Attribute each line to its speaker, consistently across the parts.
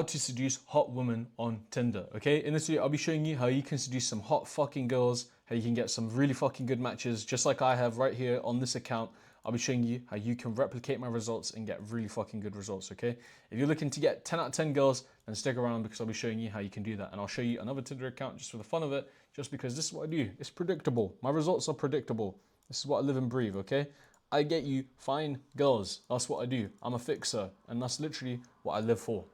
Speaker 1: How to seduce hot women on Tinder, okay? In this video, I'll be showing you how you can seduce some hot fucking girls, how you can get some really fucking good matches, just like I have right here on this account. I'll be showing you how you can replicate my results and get really fucking good results, okay? If you're looking to get 10 out of 10 girls, then stick around because I'll be showing you how you can do that. And I'll show you another Tinder account just for the fun of it, just because this is what I do. It's predictable. My results are predictable. This is what I live and breathe, okay? I get you fine girls. That's what I do. I'm a fixer, and that's literally what I live for.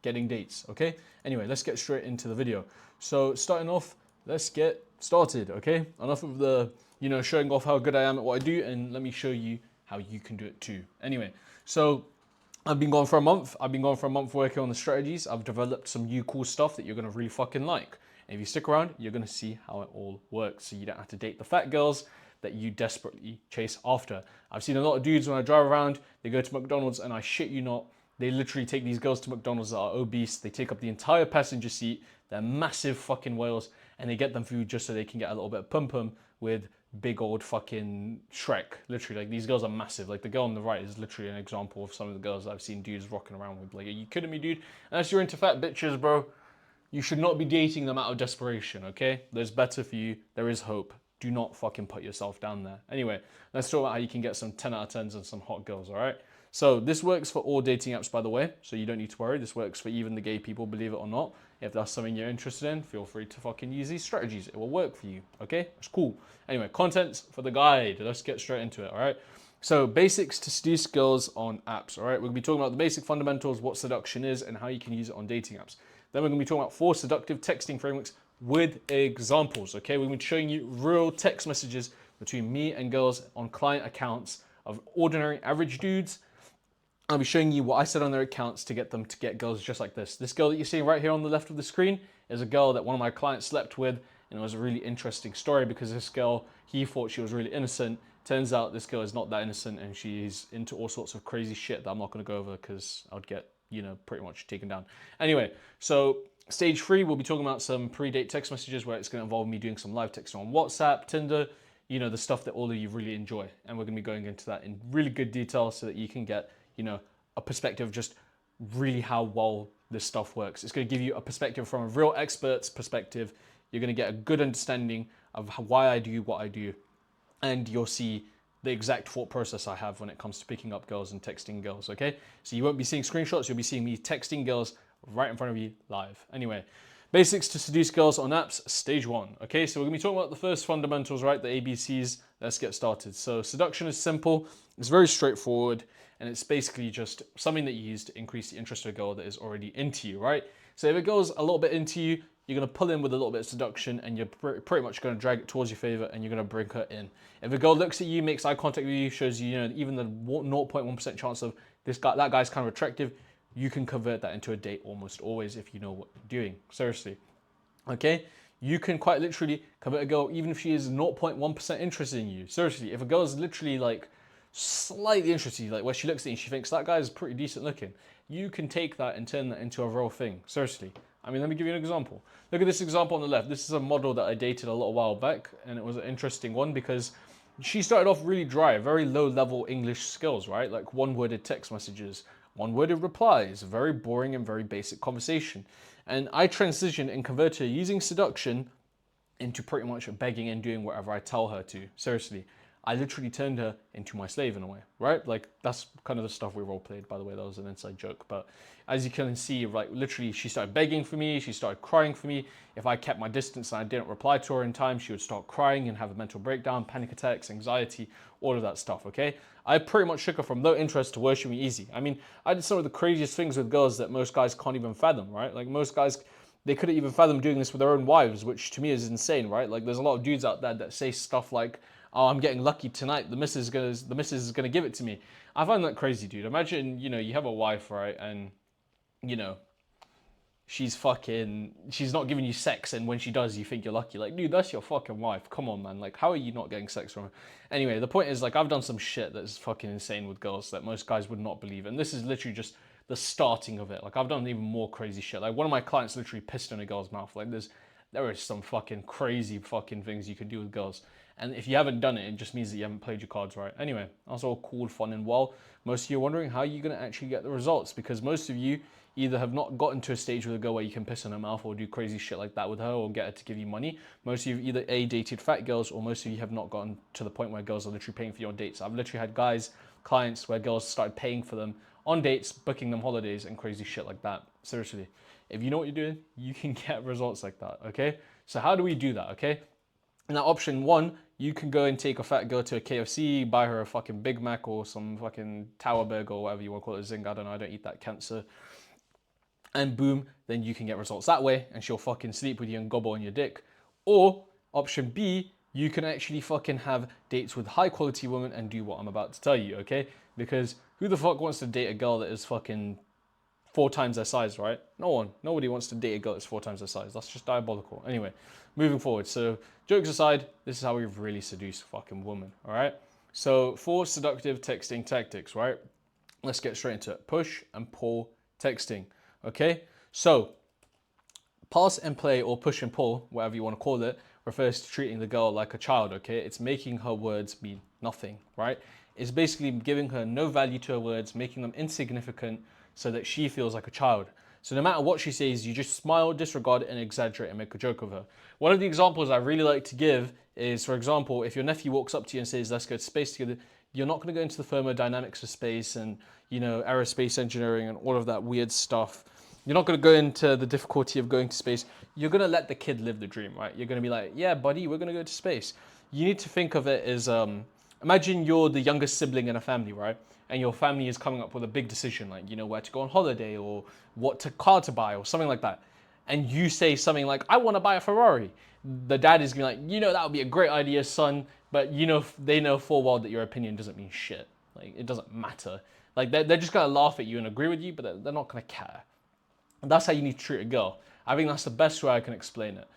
Speaker 1: Getting dates, okay? Anyway, let's get straight into the video. So starting off, let's get started, okay? Enough of the, showing off how good I am at what I do, and let me show you how you can do it too. Anyway, so I've been gone for a month. I've been gone for a month working on the strategies. I've developed some new cool stuff that you're gonna really fucking like. And if you stick around, you're gonna see how it all works. So you don't have to date the fat girls that you desperately chase after. I've seen a lot of dudes when I drive around, they go to McDonald's, and I shit you not, they literally take these girls to McDonald's that are obese. They take up the entire passenger seat. They're massive fucking whales, and they get them food just so they can get a little bit of pum-pum with big old fucking Shrek. Literally, like, these girls are massive. Like, the girl on the right is literally an example of some of the girls I've seen dudes rocking around with. Like, are you kidding me, dude? Unless you're into fat bitches, bro, you should not be dating them out of desperation, okay? There's better for you. There is hope. Do not fucking put yourself down there. Anyway, let's talk about how you can get some 10 out of 10s and some hot girls, all right? So this works for all dating apps, by the way, so you don't need to worry. This works for even the gay people, believe it or not. If that's something you're interested in, feel free to fucking use these strategies. It will work for you, okay? It's cool. Anyway, contents for the guide. Let's get straight into it, all right? So basics to seduce girls on apps, all right? We'll be talking about the basic fundamentals, what seduction is, and how you can use it on dating apps. Then we're gonna be talking about 4 seductive texting frameworks with examples, okay? We're gonna be showing you real text messages between me and girls on client accounts of ordinary average dudes. I'll be showing you what I said on their accounts to get them to get girls just like this. This girl that you're seeing right here on the left of the screen is a girl that one of my clients slept with, and it was a really interesting story because this girl, he thought she was really innocent. Turns out this girl is not that innocent, and she's into all sorts of crazy shit that I'm not going to go over because I'd get, pretty much taken down. Anyway, so stage 3, we'll be talking about some pre-date text messages where it's going to involve me doing some live texting on WhatsApp, Tinder, the stuff that all of you really enjoy. And we're going to be going into that in really good detail so that you can get a perspective of just really how well this stuff works. It's going to give you a perspective from a real expert's perspective. You're going to get a good understanding of why I do what I do, and you'll see the exact thought process I have when it comes to picking up girls and texting girls, okay? So you won't be seeing screenshots, you'll be seeing me texting girls right in front of you live. Anyway, basics to seduce girls on apps, stage 1. Okay, so we're gonna be talking about the first fundamentals, right? The ABCs. Let's get started. So seduction is simple, it's very straightforward, and it's basically just something that you use to increase the interest of a girl that is already into you, right? So if a girl's a little bit into you, you're gonna pull in with a little bit of seduction, and you're pretty much gonna drag it towards your favor, and you're gonna bring her in. If a girl looks at you, makes eye contact with you, shows you, even the 0.1% chance of that guy's kind of attractive, you can convert that into a date almost always if you know what you're doing. Seriously. Okay? You can quite literally convert a girl even if she is 0.1% interested in you. Seriously, if a girl is literally like slightly interested in you, like where she looks at you and she thinks that guy is pretty decent looking, you can take that and turn that into a real thing. Seriously. I mean, let me give you an example. Look at this example on the left. This is a model that I dated a little while back, and it was an interesting one because she started off really dry, very low level English skills, right? Like one-worded text messages, one-worded replies, very boring and very basic conversation. And I transitioned and converted her using seduction into pretty much begging and doing whatever I tell her to. Seriously. I literally turned her into my slave in a way, right? Like, that's kind of the stuff we role played, by the way. That was an inside joke. But as you can see, like, literally, she started begging for me. She started crying for me. If I kept my distance and I didn't reply to her in time, she would start crying and have a mental breakdown, panic attacks, anxiety, all of that stuff, okay? I pretty much shook her from low interest to worship me easy. I mean, I did some of the craziest things with girls that most guys can't even fathom, right? Like, most guys, they couldn't even fathom doing this with their own wives, which to me is insane, right? Like, there's a lot of dudes out there that say stuff like, oh, I'm getting lucky tonight, the missus is gonna give it to me. I find that crazy, dude. Imagine, you have a wife, right, and, she's not giving you sex, and when she does, you think you're lucky. Like, dude, that's your fucking wife. Come on, man. Like, how are you not getting sex from her? Anyway, the point is, like, I've done some shit that's fucking insane with girls that most guys would not believe, and this is literally just the starting of it. Like, I've done even more crazy shit. Like, one of my clients literally pissed in a girl's mouth. Like, there is some fucking crazy fucking things you can do with girls. And if you haven't done it, it just means that you haven't played your cards right. Anyway, that's all cool, fun, and well. Most of you are wondering how you're going to actually get the results, because most of you, either have not gotten to a stage with a girl where you can piss in her mouth or do crazy shit like that with her or get her to give you money. Most of you have either A, dated fat girls, or most of you have not gotten to the point where girls are literally paying for your dates. I've literally had clients where girls started paying for them on dates, booking them holidays and crazy shit like that. Seriously, if you know what you're doing, you can get results like that, okay? So how do we do that, okay? Now, option one, you can go and take a fat girl to a KFC, buy her a fucking Big Mac or some fucking Tower Burger or whatever you want to call it, Zing, I don't know, I don't eat that, cancer. And boom, then you can get results that way and she'll fucking sleep with you and gobble on your dick. Or option B, you can actually fucking have dates with high quality women and do what I'm about to tell you, okay? Because who the fuck wants to date a girl that is fucking 4 times their size, right? No one. Nobody wants to date a girl that's 4 times their size. That's just diabolical. Anyway, moving forward. So, jokes aside, this is how we really seduce a fucking woman, all right? So, 4 seductive texting tactics, right? Let's get straight into it. Push and pull texting, okay? So, pass and play or push and pull, whatever you want to call it, refers to treating the girl like a child, okay? It's making her words mean nothing, right? It's basically giving her no value to her words, making them insignificant so that she feels like a child. So no matter what she says, you just smile, disregard it, and exaggerate and make a joke of her. One of the examples I really like to give is, for example, if your nephew walks up to you and says, let's go to space together, you're not going to go into the thermodynamics of space and, you know, aerospace engineering and all of that weird stuff. You're not going to go into the difficulty of going to space. You're going to let the kid live the dream, right? You're going to be like, yeah, buddy, we're going to go to space. You need to think of it as, imagine you're the youngest sibling in a family, right? And your family is coming up with a big decision, like, you know, where to go on holiday or car to buy or something like that. And you say something like, I want to buy a Ferrari. The dad is going to be like, you know, that would be a great idea, son. But, you know, they know full well that your opinion doesn't mean shit. Like, it doesn't matter. Like, they're just going to laugh at you and agree with you, but they're not going to care. And that's how you need to treat a girl. I think that's the best way I can explain it.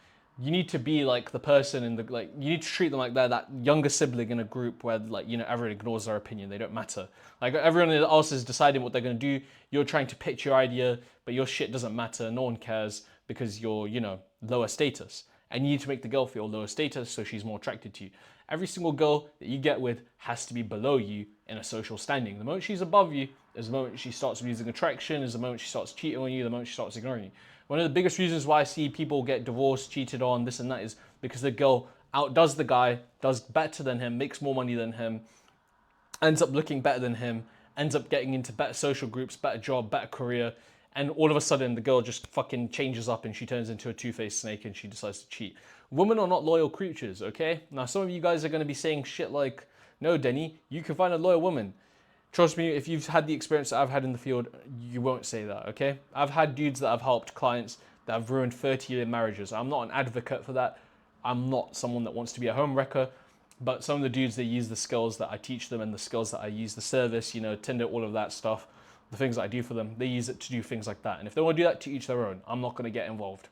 Speaker 1: You need to be like the person in the, like, you need to treat them like they're that younger sibling in a group where, like, you know, everyone ignores their opinion. They don't matter. Like, everyone else is deciding what they're going to do. You're trying to pitch your idea, but your shit doesn't matter. No one cares because you're, you know, lower status. And you need to make the girl feel lower status so she's more attracted to you. Every single girl that you get with has to be below you in a social standing. The moment she's above you is the moment she starts losing attraction, is the moment she starts cheating on you, the moment she starts ignoring you. One of the biggest reasons why I see people get divorced, cheated on, this and that is because the girl outdoes the guy, does better than him, makes more money than him, ends up looking better than him, ends up getting into better social groups, better job, better career, and all of a sudden the girl just fucking changes up and she turns into a two-faced snake and she decides to cheat. Women are not loyal creatures, okay? Now some of you guys are going to be saying shit like, no, Deni, you can find a loyal woman. Trust me, if you've had the experience that I've had in the field, you won't say that, okay? I've had dudes that have helped clients that have ruined 30-year marriages. I'm not an advocate for that. I'm not someone that wants to be a home wrecker. But some of the dudes, they use the skills that I teach them and the skills that I use, the service, you know, Tinder, all of that stuff, the things that I do for them, they use it to do things like that. And if they want to do that, to each their own. I'm not going to get involved.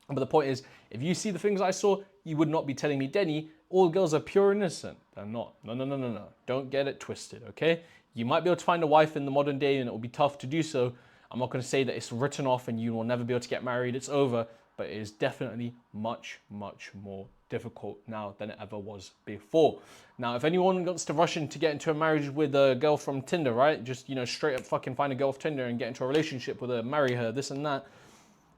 Speaker 1: But the point is, if you see the things I saw, you would not be telling me, Deni, all girls are pure and innocent. They're not. No. Don't get it twisted, okay? You might be able to find a wife in the modern day and it will be tough to do so. I'm not going to say that it's written off and you will never be able to get married. It's over. But it is definitely much, much more difficult now than it ever was before. Now, if anyone wants to rush in to get into a marriage with a girl from Tinder, right? Just, you know, straight up fucking find a girl off Tinder and get into a relationship with her, marry her, this and that.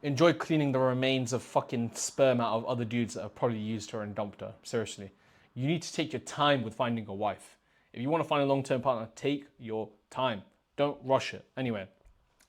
Speaker 1: Enjoy cleaning the remains of fucking sperm out of other dudes that have probably used her and dumped her. Seriously. You need to take your time with finding a wife. If you want to find a long-term partner, take your time. Don't rush it. Anyway,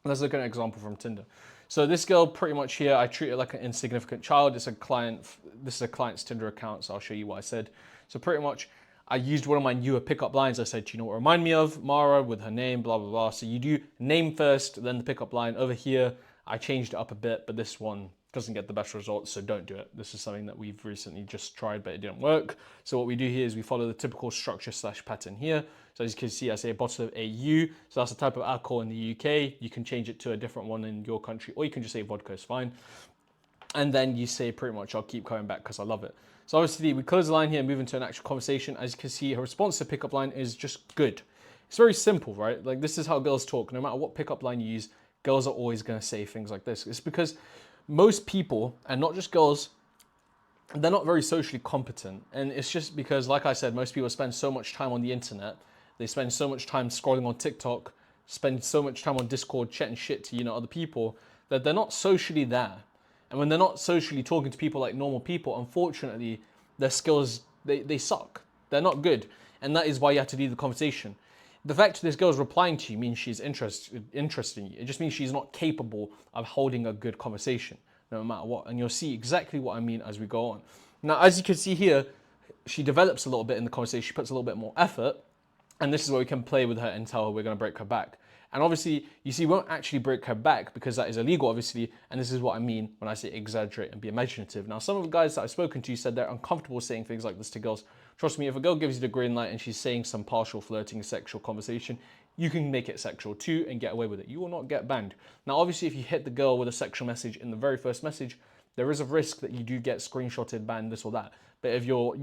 Speaker 1: let's look at an example from Tinder. So this girl, pretty much here, I treat her like an insignificant child. It's a client. This is a client's Tinder account, so I'll show you what I said. So pretty much, I used one of my newer pickup lines. I said, you know what, remind me of Mara with her name, blah, blah, blah. So you do name first, then the pickup line. Over here, I changed it up a bit, but this one doesn't get the best results, so don't do it. This is something that we've recently just tried, but it didn't work. So what we do here is we follow the typical structure / pattern here. So as you can see, I say a bottle of AU. So that's the type of alcohol in the UK. You can change it to a different one in your country, or you can just say vodka is fine. And then you say pretty much, I'll keep coming back because I love it. So obviously we close the line here and move into an actual conversation. As you can see, her response to pickup line is just good. It's very simple, right? Like this is how girls talk. No matter what pickup line you use, girls are always going to say things like this. It's because most people, and not just girls, they're not very socially competent. And it's just because, like I said, most people spend so much time on the internet. They spend so much time scrolling on TikTok spend so much time on Discord chatting shit to, other people, that they're not socially there. And when they're not socially talking to people like normal people, unfortunately, their skills, they suck. They're not good. And that is why you have to lead the conversation. The fact this girl's replying to you means she's interested in you. It just means she's not capable of holding a good conversation, no matter what. And you'll see exactly what I mean as we go on. Now, as you can see here, she develops a little bit in the conversation. She puts a little bit more effort. And this is where we can play with her and tell her we're going to break her back. And obviously, you see, we won't actually break her back because that is illegal, obviously. And this is what I mean when I say exaggerate and be imaginative. Now, some of the guys that I've spoken to said they're uncomfortable saying things like this to girls. Trust me, if a girl gives you the green light and she's saying some partial flirting, sexual conversation, you can make it sexual too and get away with it. You will not get banned. Now, obviously, if you hit the girl with a sexual message in the very first message, there is a risk that you do get screenshotted, banned, this or that. But if you're,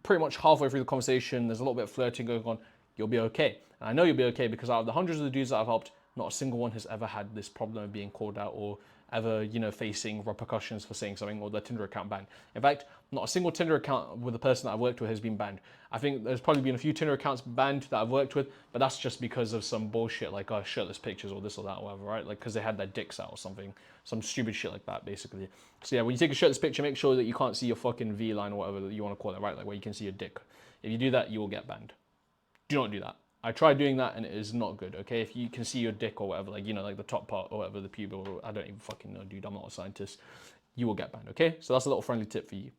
Speaker 1: pretty much halfway through the conversation, there's a little bit of flirting going on, you'll be okay. And I know you'll be okay because out of the hundreds of the dudes that I've helped, not a single one has ever had this problem of being called out or ever, facing repercussions for saying something or their Tinder account banned. In fact, not a single Tinder account with a person that I've worked with has been banned. I think there's probably been a few Tinder accounts banned that I've worked with, but that's just because of some bullshit like, shirtless pictures or this or that or whatever, right? Like, because they had their dicks out or something. Some stupid shit like that, basically. So yeah, when you take a shirtless picture, make sure that you can't see your fucking V-line or whatever that you want to call it, right? Like where you can see your dick. If you do that, you will get banned. Do not do that. I tried doing that and it is not good, okay? If you can see your dick or whatever, like, like the top part or whatever, the pube, or I don't even fucking know, dude, I'm not a scientist, you will get banned, okay? So that's a little friendly tip for you.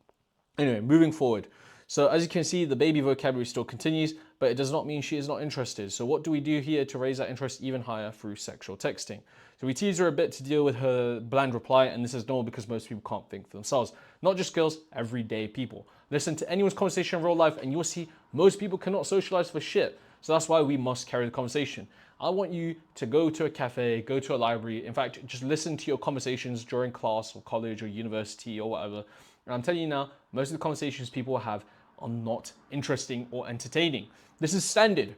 Speaker 1: Anyway, moving forward. So as you can see, the baby vocabulary still continues, but it does not mean she is not interested. So what do we do here to raise that interest even higher through sexual texting? So we tease her a bit to deal with her bland reply, and this is normal because most people can't think for themselves. Not just girls, everyday people. Listen to anyone's conversation in real life and you'll see most people cannot socialize for shit. So that's why we must carry the conversation. I want you to go to a cafe, go to a library. In fact, just listen to your conversations during class or college or university or whatever. And I'm telling you now, most of the conversations people have are not interesting or entertaining. This is standard.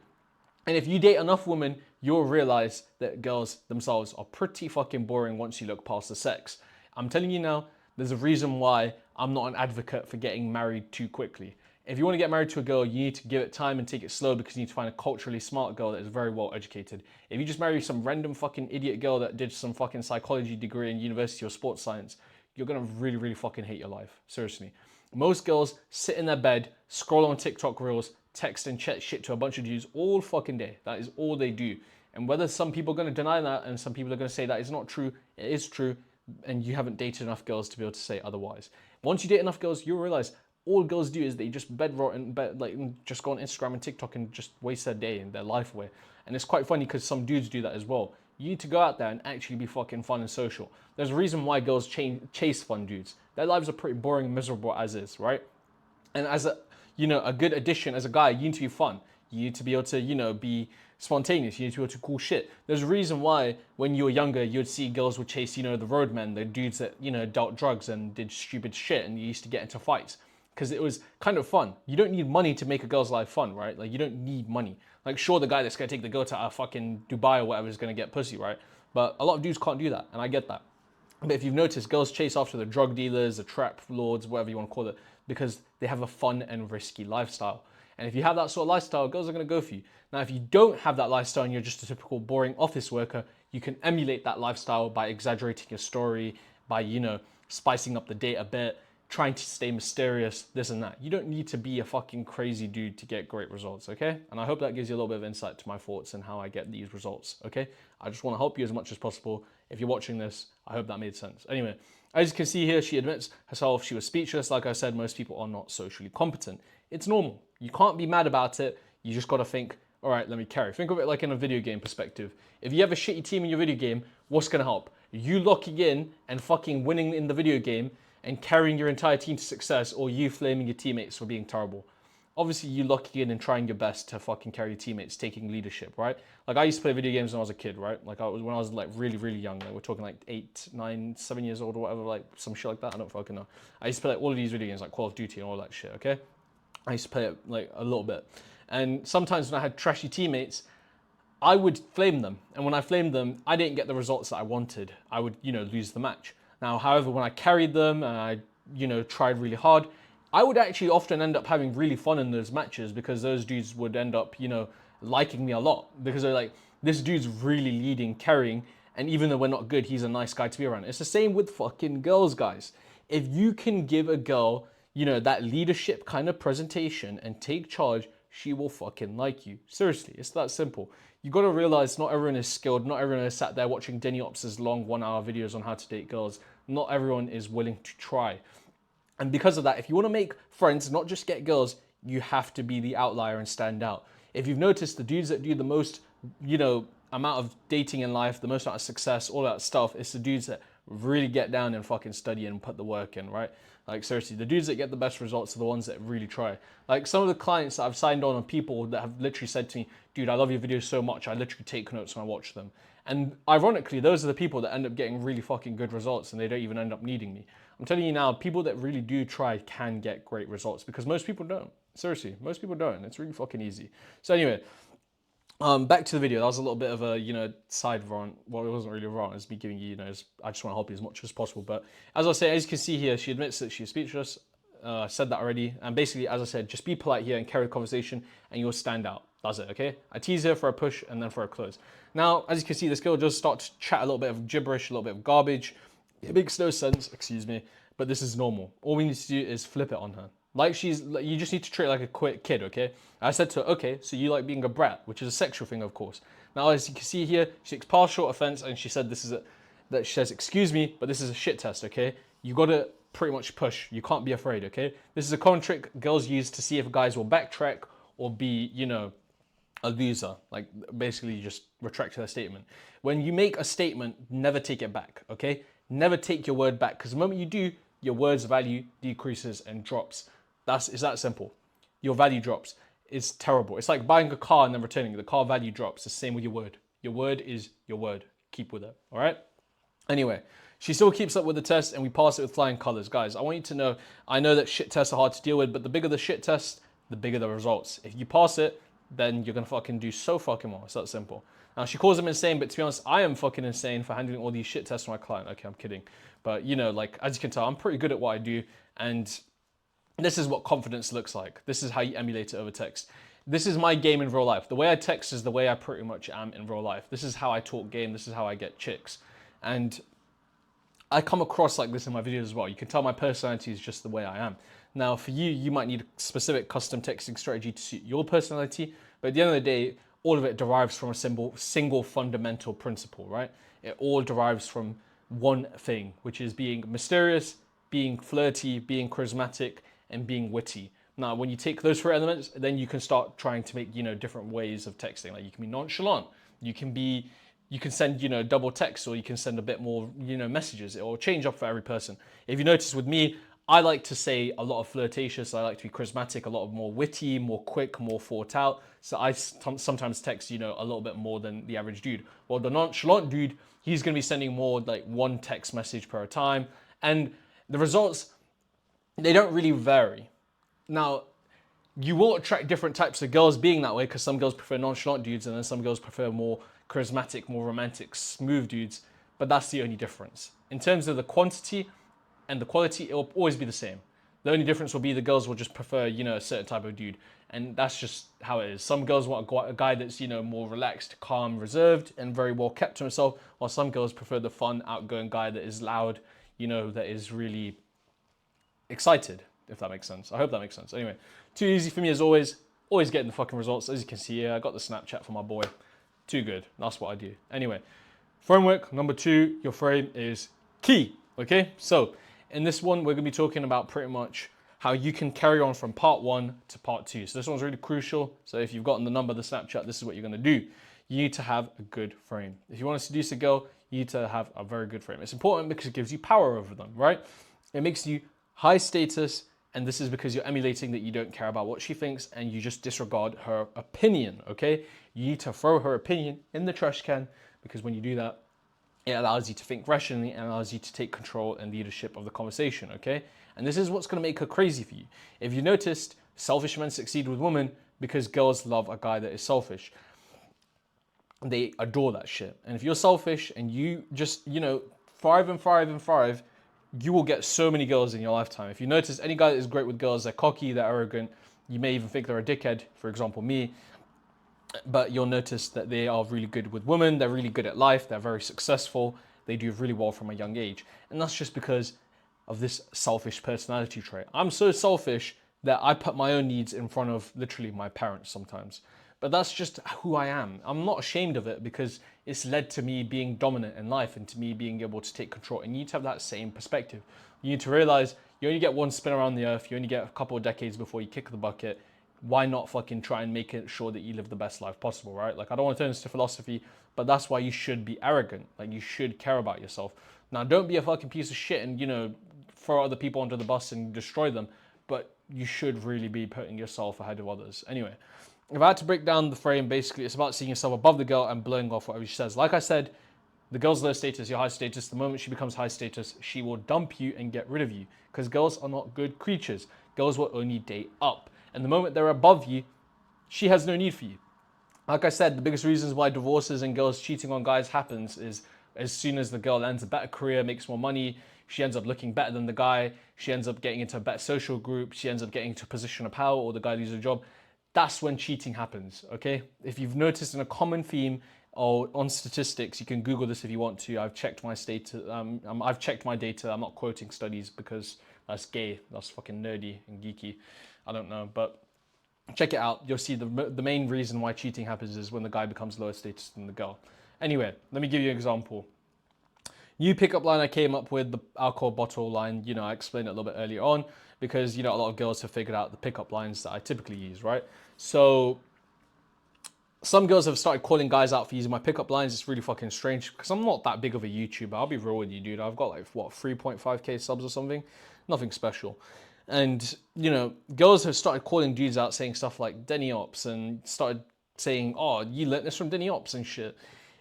Speaker 1: And if you date enough women, you'll realize that girls themselves are pretty fucking boring once you look past the sex. I'm telling you now, there's a reason why I'm not an advocate for getting married too quickly. If you want to get married to a girl, you need to give it time and take it slow because you need to find a culturally smart girl that is very well educated. If you just marry some random fucking idiot girl that did some fucking psychology degree in university or sports science, you're going to really, really fucking hate your life. Seriously. Most girls sit in their bed, scroll on TikTok reels, text and chat shit to a bunch of dudes all fucking day. That is all they do. And whether some people are going to deny that and some people are going to say that is not true, it is true. And you haven't dated enough girls to be able to say otherwise. Once you date enough girls, you'll realize all girls do is they just bed rot and just go on Instagram and TikTok and just waste their day and their life away. And it's quite funny because some dudes do that as well. You need to go out there and actually be fucking fun and social. There's a reason why girls chase fun dudes. Their lives are pretty boring and miserable as is, right? And as a good addition as a guy, you need to be fun. You need to be able to, be spontaneous. You need to be able to cool shit. There's a reason why when you were younger, you'd see girls would chase, the roadmen, the dudes that, dealt drugs and did stupid shit and you used to get into fights. Because it was kind of fun. You don't need money to make a girl's life fun, right? Like, you don't need money. Like, sure, the guy that's going to take the girl to fucking Dubai or whatever is going to get pussy, right? But a lot of dudes can't do that, and I get that. But if you've noticed, girls chase after the drug dealers, the trap lords, whatever you want to call it, because they have a fun and risky lifestyle. And if you have that sort of lifestyle, girls are going to go for you. Now, if you don't have that lifestyle and you're just a typical boring office worker, you can emulate that lifestyle by exaggerating your story, by, spicing up the date a bit, trying to stay mysterious, this and that. You don't need to be a fucking crazy dude to get great results, okay? And I hope that gives you a little bit of insight to my thoughts and how I get these results, okay? I just want to help you as much as possible. If you're watching this, I hope that made sense. Anyway, as you can see here, she admits herself she was speechless. Like I said, most people are not socially competent. It's normal. You can't be mad about it. You just got to think, all right, let me carry. Think of it like in a video game perspective. If you have a shitty team in your video game, what's going to help? You locking in and fucking winning in the video game and carrying your entire team to success, or you flaming your teammates for being terrible. Obviously, you locking in and trying your best to fucking carry your teammates, taking leadership, right? Like, I used to play video games when I was a kid, right? Like, when I was like really, really young. Like, we're talking like 8, 9, 7 years old or whatever, like some shit like that. I don't fucking know. I used to play like all of these video games, like Call of Duty and all that shit, okay? I used to play it like a little bit. And sometimes when I had trashy teammates, I would flame them. And when I flamed them, I didn't get the results that I wanted. I would, lose the match. Now, however, when I carried them and I, tried really hard, I would actually often end up having really fun in those matches because those dudes would end up, liking me a lot because they're like, this dude's really leading, carrying, and even though we're not good, he's a nice guy to be around. It's the same with fucking girls, guys. If you can give a girl, you know, that leadership kind of presentation and take charge, she will fucking like you. Seriously, it's that simple. You got to realize not everyone is skilled. Not everyone is sat there watching Deni Ops's long 1 hour videos on how to date girls. Not everyone is willing to try. And because of that, if you want to make friends, not just get girls, you have to be the outlier and stand out. If you've noticed, the dudes that do the most, you know, amount of dating in life, the most amount of success, all that stuff, it's the dudes that really get down and fucking study and put the work in, right? Like seriously, the dudes that get the best results are the ones that really try. Like some of the clients that I've signed on are people that have literally said to me, dude, I love your videos so much, I literally take notes when I watch them. And ironically, those are the people that end up getting really fucking good results and they don't even end up needing me. I'm telling you now, people that really do try can get great results because most people don't. Seriously, most people don't. It's really fucking easy. So anyway, back to the video. That was a little bit of a, you know, side rant. Well, it wasn't really a rant. It was me giving you, you know, I just want to help you as much as possible. But as I say, as you can see here, she admits that she's speechless. I said that already. And basically, as I said, just be polite here and carry the conversation and you'll stand out. That's it, okay? I tease her for a push and then for a close. Now, as you can see, this girl just starts to chat a little bit of gibberish, a little bit of garbage. It makes no sense, excuse me, but this is normal. All we need to do is flip it on her. You just need to treat her like a quick kid, okay? I said to her, okay, so you like being a brat, which is a sexual thing, of course. Now, as you can see here, she takes partial offense and she said that she says, excuse me, but this is a shit test, okay? You gotta pretty much push. You can't be afraid, okay? This is a common trick girls use to see if guys will backtrack or be, you know, a loser. Like basically just retract their statement. When you make a statement, never take it back, okay? Never take your word back because the moment you do, your word's value decreases and drops. It's that simple. Your value drops. It's terrible. It's like buying a car and then returning it. The car value drops. The same with your word. Your word is your word. Keep with it, all right? Anyway, she still keeps up with the test and we pass it with flying colors. Guys, I want you to know, I know that shit tests are hard to deal with, but the bigger the shit test, the bigger the results. If you pass it, then you're gonna fucking do so fucking well. It's that simple. Now, she calls him insane, but to be honest, I am fucking insane for handling all these shit tests for my client. Okay, I'm kidding. But, you know, like, as you can tell, I'm pretty good at what I do, and this is what confidence looks like. This is how you emulate it over text. This is my game in real life. The way I text is the way I pretty much am in real life. This is how I talk game. This is how I get chicks. And I come across like this in my videos as well. You can tell my personality is just the way I am. Now, for you, you might need a specific custom texting strategy to suit your personality, but at the end of the day, all of it derives from a single fundamental principle, right? It all derives from one thing, which is being mysterious, being flirty, being charismatic, and being witty. Now, when you take those 4 elements, then you can start trying to make, you know, different ways of texting. Like you can be nonchalant, you can send, you know, double text, or you can send a bit more, you know, messages. It will change up for every person. If you notice with me, I like to say a lot of flirtatious. I like to be charismatic, a lot of more witty, more quick, more thought out. So I sometimes text, you know, a little bit more than the average dude. Well, the nonchalant dude, he's going to be sending more like 1 text message per time. And the results, they don't really vary. Now, you will attract different types of girls being that way because some girls prefer nonchalant dudes and then some girls prefer more charismatic, more romantic, smooth dudes. But that's the only difference. In terms of the quantity and the quality, it will always be the same. The only difference will be the girls will just prefer, you know, a certain type of dude. And that's just how it is. Some girls want a guy that's, you know, more relaxed, calm, reserved, and very well kept to himself. While some girls prefer the fun, outgoing guy that is loud, you know, that is really excited, if that makes sense. I hope that makes sense. Anyway, too easy for me as always. Always getting the fucking results. As you can see here, I got the Snapchat for my boy. Too good. That's what I do. Anyway, framework number 2, your frame is key. Okay, so in this one, we're going to be talking about pretty much how you can carry on from part 1 to part 2. So this one's really crucial. So if you've gotten the number of the Snapchat, this is what you're going to do. You need to have a good frame. If you want to seduce a girl, you need to have a very good frame. It's important because it gives you power over them, right? It makes you high status, and this is because you're emulating that you don't care about what she thinks and you just disregard her opinion, okay? You need to throw her opinion in the trash can because when you do that, it allows you to think rationally and allows you to take control and leadership of the conversation, okay? And this is what's going to make her crazy for you. If you noticed, selfish men succeed with women because girls love a guy that is selfish. They adore that shit. And if you're selfish and you just, you know, thrive, you will get so many girls in your lifetime. If you notice, any guy that is great with girls, they're cocky, they're arrogant, you may even think they're a dickhead, for example, me. but you'll notice that they are really good with women, they're really good at life, they're very successful, they do really well from a young age. And that's just because of this selfish personality trait. I'm so selfish that I put my own needs in front of literally my parents sometimes. But that's just who I am. I'm not ashamed of it because it's led to me being dominant in life and to me being able to take control. And you need to have that same perspective. You need to realize you only get one spin around the earth, you only get a couple of decades before you kick the bucket. Why not fucking try and make it sure that you live the best life possible, right? Like, I don't want to turn this to philosophy, but that's why you should be arrogant. Like, you should care about yourself. Now, don't be a fucking piece of shit and, throw other people under the bus and destroy them, but you should really be putting yourself ahead of others. Anyway, if I had to break down the frame, basically, it's about seeing yourself above the girl and blowing off whatever she says. Like I said, the girl's low status, you're high status. The moment she becomes high status, she will dump you and get rid of you because girls are not good creatures. Girls will only date up. And the moment they're above you, she has no need for you. Like I said, the biggest reasons why divorces and girls cheating on guys happens is as soon as the girl lands a better career, makes more money, she ends up looking better than the guy, she ends up getting into a better social group, she ends up getting into a position of power, or the guy loses a job. That's when cheating happens, okay? If you've noticed in a common theme or on statistics, you can Google this if you want to. I've checked my I've checked my data. I'm not quoting studies because that's gay, that's fucking nerdy and geeky. I don't know, but check it out. You'll see the main reason why cheating happens is when the guy becomes lower status than the girl. Anyway, let me give you an example. New pickup line I came up with, the alcohol bottle line, I explained it a little bit earlier on because, a lot of girls have figured out the pickup lines that I typically use, right? So some girls have started calling guys out for using my pickup lines. It's really fucking strange because I'm not that big of a YouTuber. I'll be real with you, dude. I've got 3.5k subs or something. Nothing special. And, girls have started calling dudes out saying stuff like Deni Ops and started saying, oh, you learnt this from Deni Ops and shit.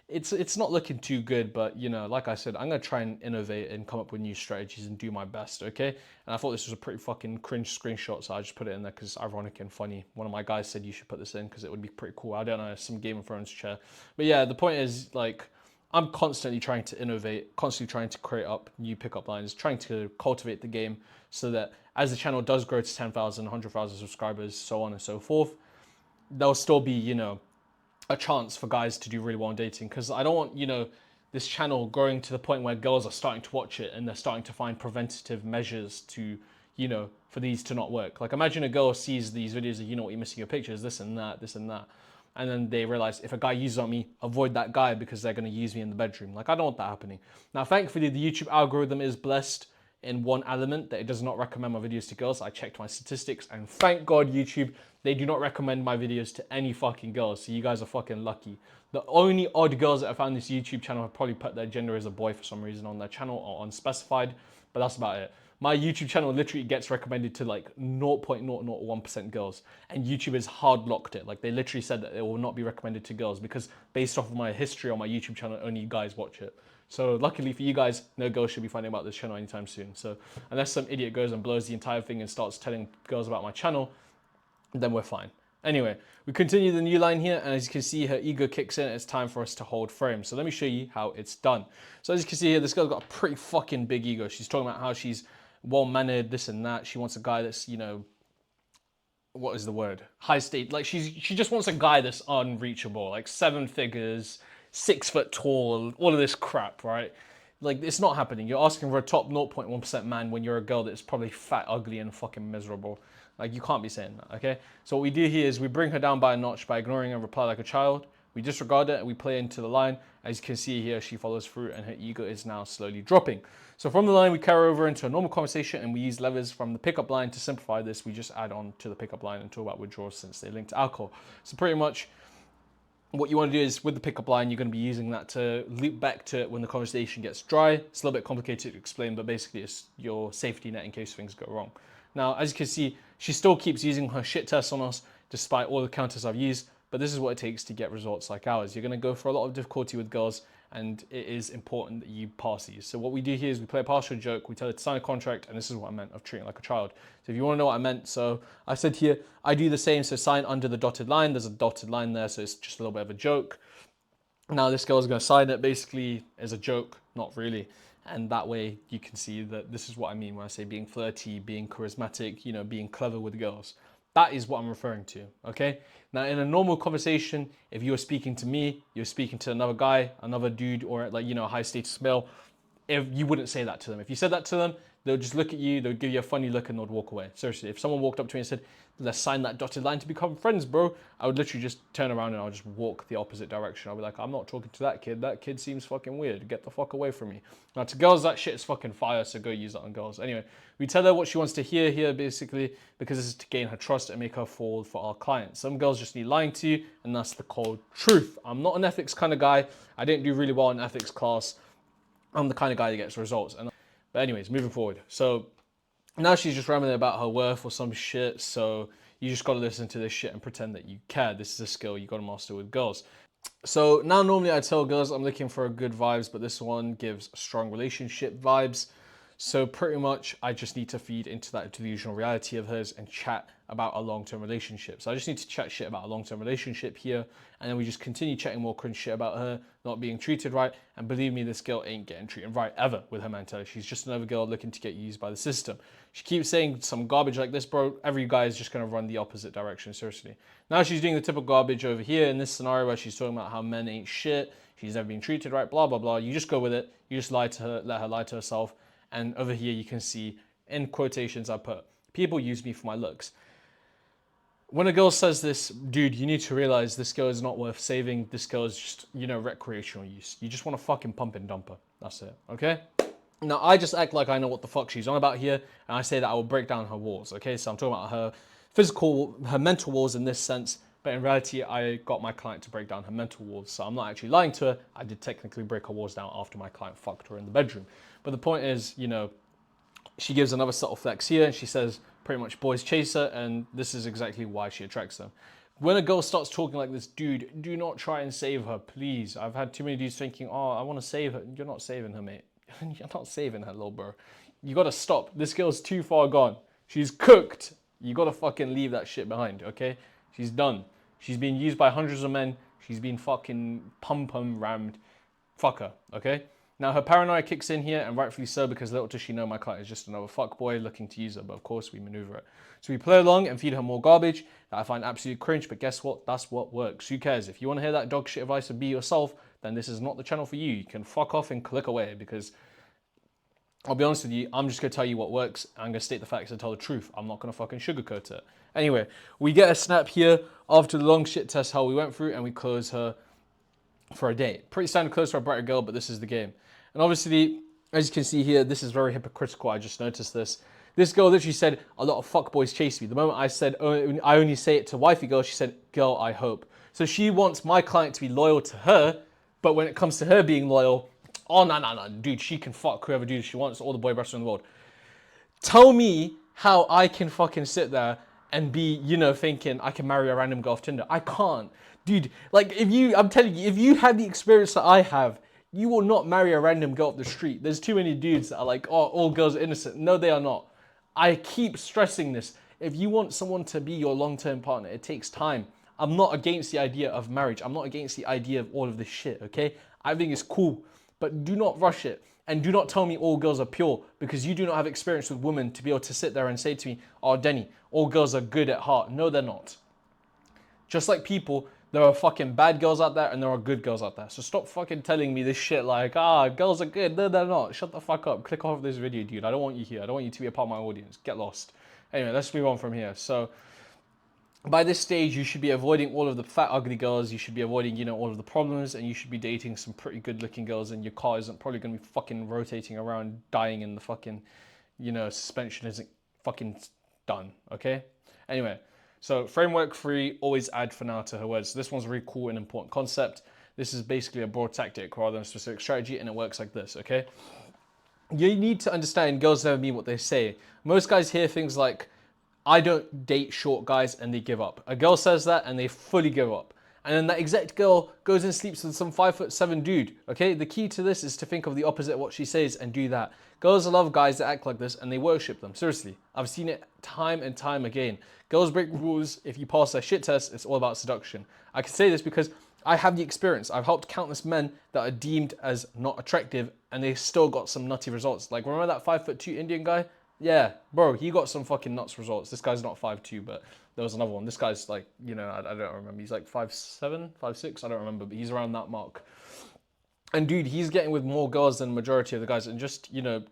Speaker 1: It's not looking too good, but like I said, I'm gonna try and innovate and come up with new strategies and do my best, okay? And I thought this was a pretty fucking cringe screenshot, so I just put it in there because it's ironic and funny. One of my guys said you should put this in because it would be pretty cool. I don't know, some Game of Thrones chair, but yeah, the point is like I'm constantly trying to innovate, constantly trying to create up new pickup lines, trying to cultivate the game so that as the channel does grow to 10,000, 100,000 subscribers, so on and so forth, there'll still be a chance for guys to do really well on dating because I don't want, this channel growing to the point where girls are starting to watch it and they're starting to find preventative measures to, for these to not work. Like imagine a girl sees these videos of, what you're missing your pictures, this and that, this and that. And then they realize if a guy uses on me, avoid that guy because they're going to use me in the bedroom. Like I don't want that happening. Now, thankfully, the YouTube algorithm is blessed in one element that it does not recommend my videos to girls. I checked my statistics and thank God YouTube, they do not recommend my videos to any fucking girls. So you guys are fucking lucky. The only odd girls that I found this YouTube channel have probably put their gender as a boy for some reason on their channel or unspecified, but that's about it. My YouTube channel literally gets recommended to like 0.001% girls, and YouTube has hard locked it. Like they literally said that it will not be recommended to girls because based off of my history on my YouTube channel, only guys watch it. So luckily for you guys, no girls should be finding about this channel anytime soon. So unless some idiot goes and blows the entire thing and starts telling girls about my channel, then we're fine. Anyway, we continue the new line here, and as you can see, her ego kicks in. It's time for us to hold frame. So let me show you how it's done. So as you can see here, this girl's got a pretty fucking big ego. She's talking about how she's well-mannered, this and that. She wants a guy that's, what is the word? High state. Like she just wants a guy that's unreachable, like 7 figures, 6 foot tall, all of this crap, right? Like it's not happening. You're asking for a top 0.1% man when you're a girl that's probably fat, ugly, and fucking miserable. Like you can't be saying that, okay? So what we do here is we bring her down by a notch by ignoring and reply like a child. We disregard it and we play into the line. As you can see here, she follows through and her ego is now slowly dropping. So from the line, we carry over into a normal conversation and we use levers from the pickup line. To simplify this, we just add on to the pickup line and talk about withdrawals since they link to alcohol. So pretty much what you want to do is with the pickup line, you're going to be using that to loop back to it when the conversation gets dry. It's a little bit complicated to explain, but basically it's your safety net in case things go wrong. Now, as you can see, she still keeps using her shit tests on us despite all the counters I've used, but this is what it takes to get results like ours. You're going to go for a lot of difficulty with girls, and it is important that you pass these. So what we do here is we play a partial joke, we tell her to sign a contract, and this is what I meant of treating like a child. So if you want to know what I meant, so I said here, I do the same, so sign under the dotted line. There's a dotted line there, so it's just a little bit of a joke. Now this girl's going to sign it basically as a joke, not really. And that way you can see that this is what I mean when I say being flirty, being charismatic, being clever with girls. That is what I'm referring to, okay? Now, in a normal conversation, if you were speaking to me, you're speaking to another guy, another dude, or like, you know, a high status male, if you wouldn't say that to them. If you said that to them, they'll just look at you, they'll give you a funny look and they'll walk away. Seriously, if someone walked up to me and said, let's sign that dotted line to become friends, bro, I would literally just turn around and I'll just walk the opposite direction. I'll be like, I'm not talking to that kid. That kid seems fucking weird. Get the fuck away from me. Now, to girls, that shit is fucking fire, so go use that on girls. Anyway, we tell her what she wants to hear here, basically, because this is to gain her trust and make her fall for our clients. Some girls just need lying to you, and that's the cold truth. I'm not an ethics kind of guy. I didn't do really well in ethics class. I'm the kind of guy that gets results. But anyways, moving forward. So now she's just rambling about her worth or some shit. So you just got to listen to this shit and pretend that you care. This is a skill you got to master with girls. So now normally I tell girls I'm looking for good vibes, but this one gives strong relationship vibes. So pretty much I just need to feed into that delusional reality of hers and chat about a long-term relationship. So I just need to chat shit about a long-term relationship here, and then we just continue chatting more cringe shit about her not being treated right. And believe me, this girl ain't getting treated right ever with her mentality. She's just another girl looking to get used by the system. She keeps saying some garbage like this, bro. Every guy is just gonna run the opposite direction, seriously. Now she's doing the typical garbage over here in this scenario where she's talking about how men ain't shit, she's never been treated right, blah, blah, blah. You just go with it. You just lie to her, let her lie to herself. And over here, you can see, in quotations I put, people use me for my looks. When a girl says this, dude, you need to realize this girl is not worth saving. This girl is just, you know, recreational use. You just want to fucking pump and dump her. That's it, okay? Now, I just act like I know what the fuck she's on about here, and I say that I will break down her walls, okay? So I'm talking about her physical, her mental walls in this sense, but in reality, I got my client to break down her mental walls. So I'm not actually lying to her. I did technically break her walls down after my client fucked her in the bedroom. But the point is, you know, she gives another subtle flex here, and she says pretty much boys chase her, and this is exactly why she attracts them. When a girl starts talking like this, dude, do not try and save her, please. I've had too many dudes thinking, oh, I want to save her. You're not saving her, mate. You're not saving her, little bro. You got to stop. This girl's too far gone. She's cooked. You got to fucking leave that shit behind, okay? She's done. She's been used by hundreds of men. She's been fucking pum-pum rammed. Fuck her, okay? Now, her paranoia kicks in here, and rightfully so, because little does she know my client is just another fuckboy looking to use her, but of course we maneuver it. So we play along and feed her more garbage that I find absolutely cringe, but guess what? That's what works. Who cares? If you want to hear that dog shit advice of be yourself, then this is not the channel for you. You can fuck off and click away, because I'll be honest with you, I'm just going to tell you what works. I'm going to state the facts and tell the truth. I'm not going to fucking sugarcoat it. Anyway, we get a snap here after the long shit test how we went through, and we close her for a date. Pretty standard close for a brighter girl, but this is the game. And obviously, as you can see here, this is very hypocritical. I just noticed this. This girl literally said, a lot of fuckboys chase me. The moment I said, oh, I only say it to wifey girls, she said, girl, I hope. So she wants my client to be loyal to her, but when it comes to her being loyal, oh, no, dude, she can fuck whoever dude she wants, all the boy breasts in the world. Tell me how I can fucking sit there and be, you know, thinking I can marry a random girl off Tinder. I can't. Dude, like, I'm telling you, if you had the experience that I have, you will not marry a random girl off the street. There's too many dudes that are like, oh, all girls are innocent. No, they are not. I keep stressing this. If you want someone to be your long-term partner, it takes time. I'm not against the idea of marriage. I'm not against the idea of all of this shit, okay? I think it's cool, but do not rush it. And do not tell me all girls are pure, because you do not have experience with women to be able to sit there and say to me, oh, Deni, all girls are good at heart. No, they're not. Just like people, there are fucking bad girls out there and there are good girls out there. So stop fucking telling me this shit like, girls are good. No, they're not. Shut the fuck up. Click off this video, dude. I don't want you here. I don't want you to be a part of my audience. Get lost. Anyway, let's move on from here. So by this stage, you should be avoiding all of the fat, ugly girls. You should be avoiding, you know, all of the problems, and you should be dating some pretty good looking girls, and your car isn't probably going to be fucking rotating around, dying in the fucking, you know, suspension isn't fucking done, okay? Anyway. So framework 3, always add for now to her words. So this one's a really cool and important concept. This is basically a broad tactic rather than a specific strategy, and it works like this, okay? You need to understand girls never mean what they say. Most guys hear things like, I don't date short guys, and they give up. A girl says that and they fully give up. And then that exact girl goes and sleeps with some 5'7" dude, okay? The key to this is to think of the opposite of what she says and do that. Girls love guys that act like this and they worship them. Seriously, I've seen it time and time again. Girls break rules. If you pass their shit test, it's all about seduction. I can say this because I have the experience. I've helped countless men that are deemed as not attractive, and they still got some nutty results. Like, remember that 5'2" Indian guy? Yeah, bro, he got some fucking nuts results. This guy's not 5'2", but there was another one. This guy's like, I don't remember. He's like 5'7", 5'6", I don't remember, but he's around that mark. And dude, he's getting with more girls than the majority of the guys. And just,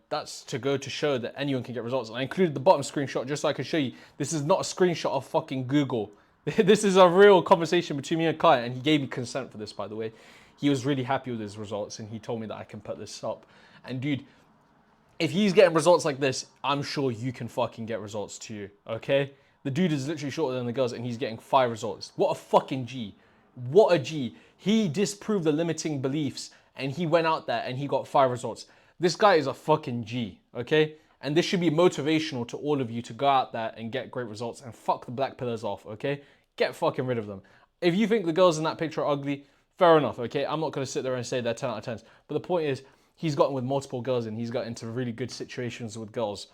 Speaker 1: that's to go to show that anyone can get results. And I included the bottom screenshot just so I can show you. This is not a screenshot of fucking Google. This is a real conversation between me and Kai. And he gave me consent for this, by the way. He was really happy with his results. And he told me that I can put this up. And dude, if he's getting results like this, I'm sure you can fucking get results too, okay? The dude is literally shorter than the girls and he's getting 5 results. What a fucking G. What a G. He disproved the limiting beliefs and he went out there and he got 5 results. This guy is a fucking G, okay? And this should be motivational to all of you to go out there and get great results and fuck the black pillars off, okay? Get fucking rid of them. If you think the girls in that picture are ugly, fair enough, okay? I'm not going to sit there and say they're 10 out of 10s. But the point is, he's gotten with multiple girls and he's got into really good situations with girls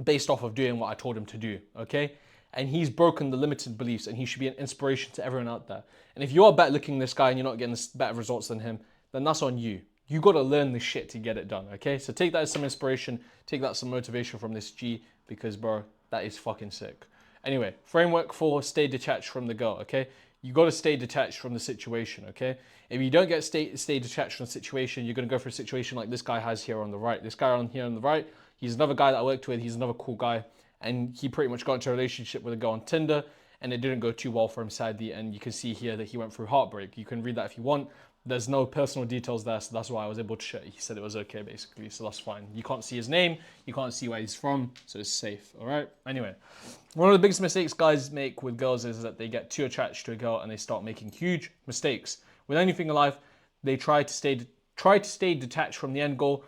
Speaker 1: based off of doing what I told him to do, okay? And he's broken the limited beliefs and he should be an inspiration to everyone out there. And if you are better looking than this guy and you're not getting better results than him, then that's on you. You got to learn this shit to get it done, okay? So take that as some inspiration, take that as some motivation from this G because, bro, that is fucking sick. Anyway, framework for stay detached from the girl, okay? You got to stay detached from the situation, okay? If you don't get stay detached from the situation, you're going to go for a situation like this guy has here on the right. This guy on here on the right, he's another guy that I worked with. He's another cool guy. And he pretty much got into a relationship with a girl on Tinder. And it didn't go too well for him, sadly. And you can see here that he went through heartbreak. You can read that if you want. There's no personal details there, so that's why I was able to share. He said it was okay, basically, so that's fine. You can't see his name. You can't see where he's from, so it's safe, all right? Anyway, one of the biggest mistakes guys make with girls is that they get too attached to a girl and they start making huge mistakes. With anything in life, they try to stay detached from the end goal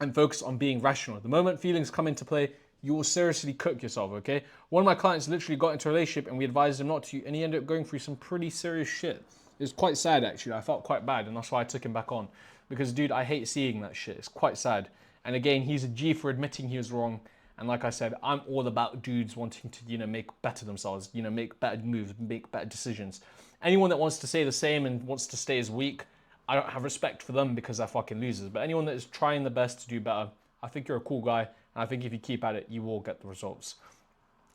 Speaker 1: and focus on being rational. The moment feelings come into play, you will seriously cook yourself, okay? One of my clients literally got into a relationship and we advised him not to, and he ended up going through some pretty serious shit. It was quite sad, actually. I felt quite bad, and that's why I took him back on. Because, dude, I hate seeing that shit. It's quite sad. And again, he's a G for admitting he was wrong. And like I said, I'm all about dudes wanting to, make better themselves, make better moves, make better decisions. Anyone that wants to say the same and wants to stay as weak, I don't have respect for them because they're fucking losers. But anyone that is trying the best to do better, I think you're a cool guy. And I think if you keep at it, you will get the results.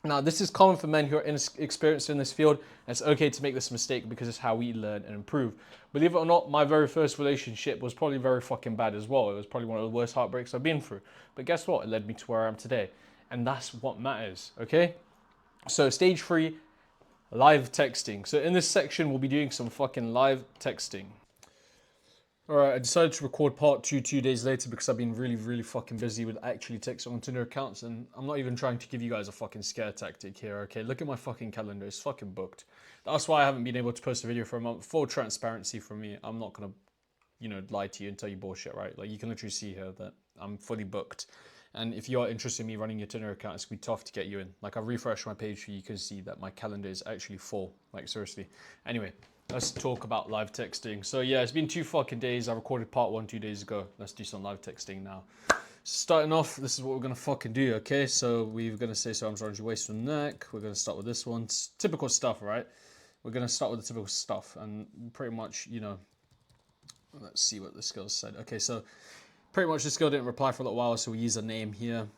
Speaker 1: Now, this is common for men who are inexperienced in this field, and it's okay to make this mistake because it's how we learn and improve. Believe it or not, my very first relationship was probably very fucking bad as well. It was probably one of the worst heartbreaks I've been through. But guess what? It led me to where I am today. And that's what matters, okay? So stage 3, live texting. So in this section, we'll be doing some fucking live texting. Alright, I decided to record part 2 days later because I've been really, really fucking busy with actually texting on Tinder accounts, and I'm not even trying to give you guys a fucking scare tactic here, okay? Look at my fucking calendar, it's fucking booked. That's why I haven't been able to post a video for a month. Full transparency from me, I'm not gonna, lie to you and tell you bullshit, right? Like, you can literally see here that I'm fully booked. And if you are interested in me running your Tinder account, it's gonna be tough to get you in. Like, I've refreshed my page for you, you can see that my calendar is actually full. Like, seriously. Anyway, let's talk about live texting. So yeah, it's been 2 fucking days. I recorded part 1 2 days ago. Let's do some live texting now. Starting off, this is what we're gonna fucking do, okay? So we're gonna say, so arms around your waist and neck. We're gonna start with this one. It's typical stuff, right? We're gonna start with the typical stuff and pretty much, let's see what this girl said. Okay, so pretty much this girl didn't reply for a little while, so we use a name here.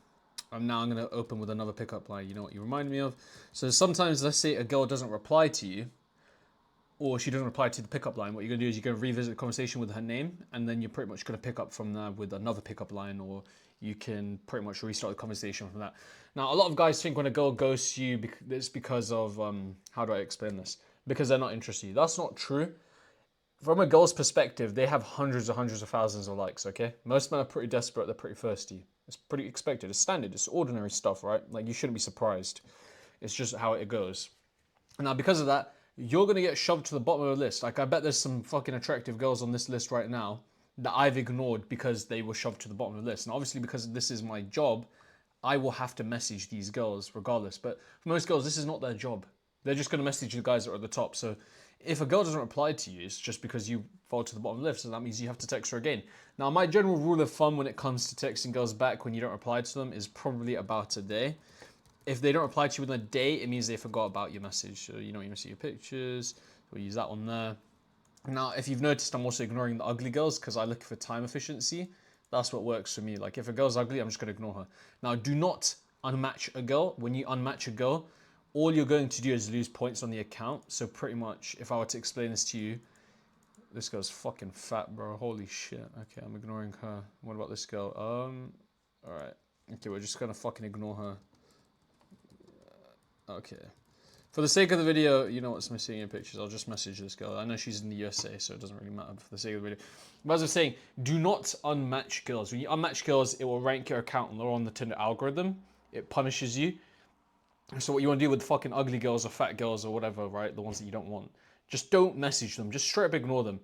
Speaker 1: And now I'm gonna open with another pickup line. You know what you remind me of? So sometimes, let's say a girl doesn't reply to you, or she doesn't reply to the pickup line, what you're going to do is you're going to revisit the conversation with her name, and then you're pretty much going to pick up from there with another pickup line, or you can pretty much restart the conversation from that. Now, a lot of guys think when a girl ghosts you, it's because of, how do I explain this? Because they're not interested in you. That's not true. From a girl's perspective, they have hundreds of thousands of likes, okay? Most men are pretty desperate, they're pretty thirsty. It's pretty expected, it's standard, it's ordinary stuff, right? Like, you shouldn't be surprised. It's just how it goes. Now, because of that, you're going to get shoved to the bottom of the list. Like, I bet there's some fucking attractive girls on this list right now that I've ignored because they were shoved to the bottom of the list. And obviously, because this is my job, I will have to message these girls regardless. But for most girls, this is not their job. They're just going to message the guys that are at the top. So if a girl doesn't reply to you, it's just because you fall to the bottom of the list. So that means you have to text her again. Now, my general rule of thumb when it comes to texting girls back when you don't reply to them is probably about a day. If they don't reply to you within a day, it means they forgot about your message. So, you see your pictures. We'll use that one there. Now, if you've noticed, I'm also ignoring the ugly girls because I look for time efficiency. That's what works for me. Like if a girl's ugly, I'm just gonna ignore her. Now, do not unmatch a girl. When you unmatch a girl, all you're going to do is lose points on the account. So pretty much, if I were to explain this to you, this girl's fucking fat, bro. Holy shit. Okay, I'm ignoring her. What about this girl? All right. Okay, we're just gonna fucking ignore her. Okay. For the sake of the video, you know what's missing in pictures. I'll just message this girl. I know she's in the USA, so it doesn't really matter for the sake of the video. But as I was saying, do not unmatch girls. When you unmatch girls, it will rank your account lower on the Tinder algorithm. It punishes you. So what you want to do with fucking ugly girls or fat girls or whatever, right? The ones that you don't want. Just don't message them. Just straight up ignore them.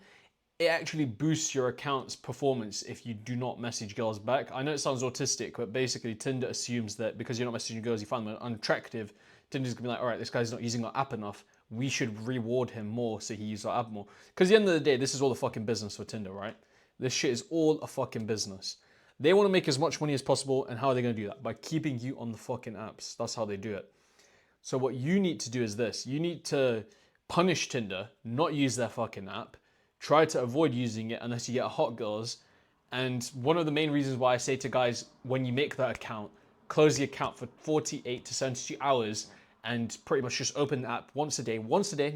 Speaker 1: It actually boosts your account's performance if you do not message girls back. I know it sounds autistic, but basically Tinder assumes that because you're not messaging girls, you find them unattractive. Tinder's gonna be like, all right, this guy's not using our app enough. We should reward him more so he uses our app more. Because at the end of the day, this is all the fucking business for Tinder, right? This shit is all a fucking business. They want to make as much money as possible, and how are they gonna do that? By keeping you on the fucking apps. That's how they do it. So what you need to do is this. You need to punish Tinder, not use their fucking app. Try to avoid using it unless you get hot girls. And one of the main reasons why I say to guys, when you make that account, close the account for 48 to 72 hours and pretty much just open the app once a day,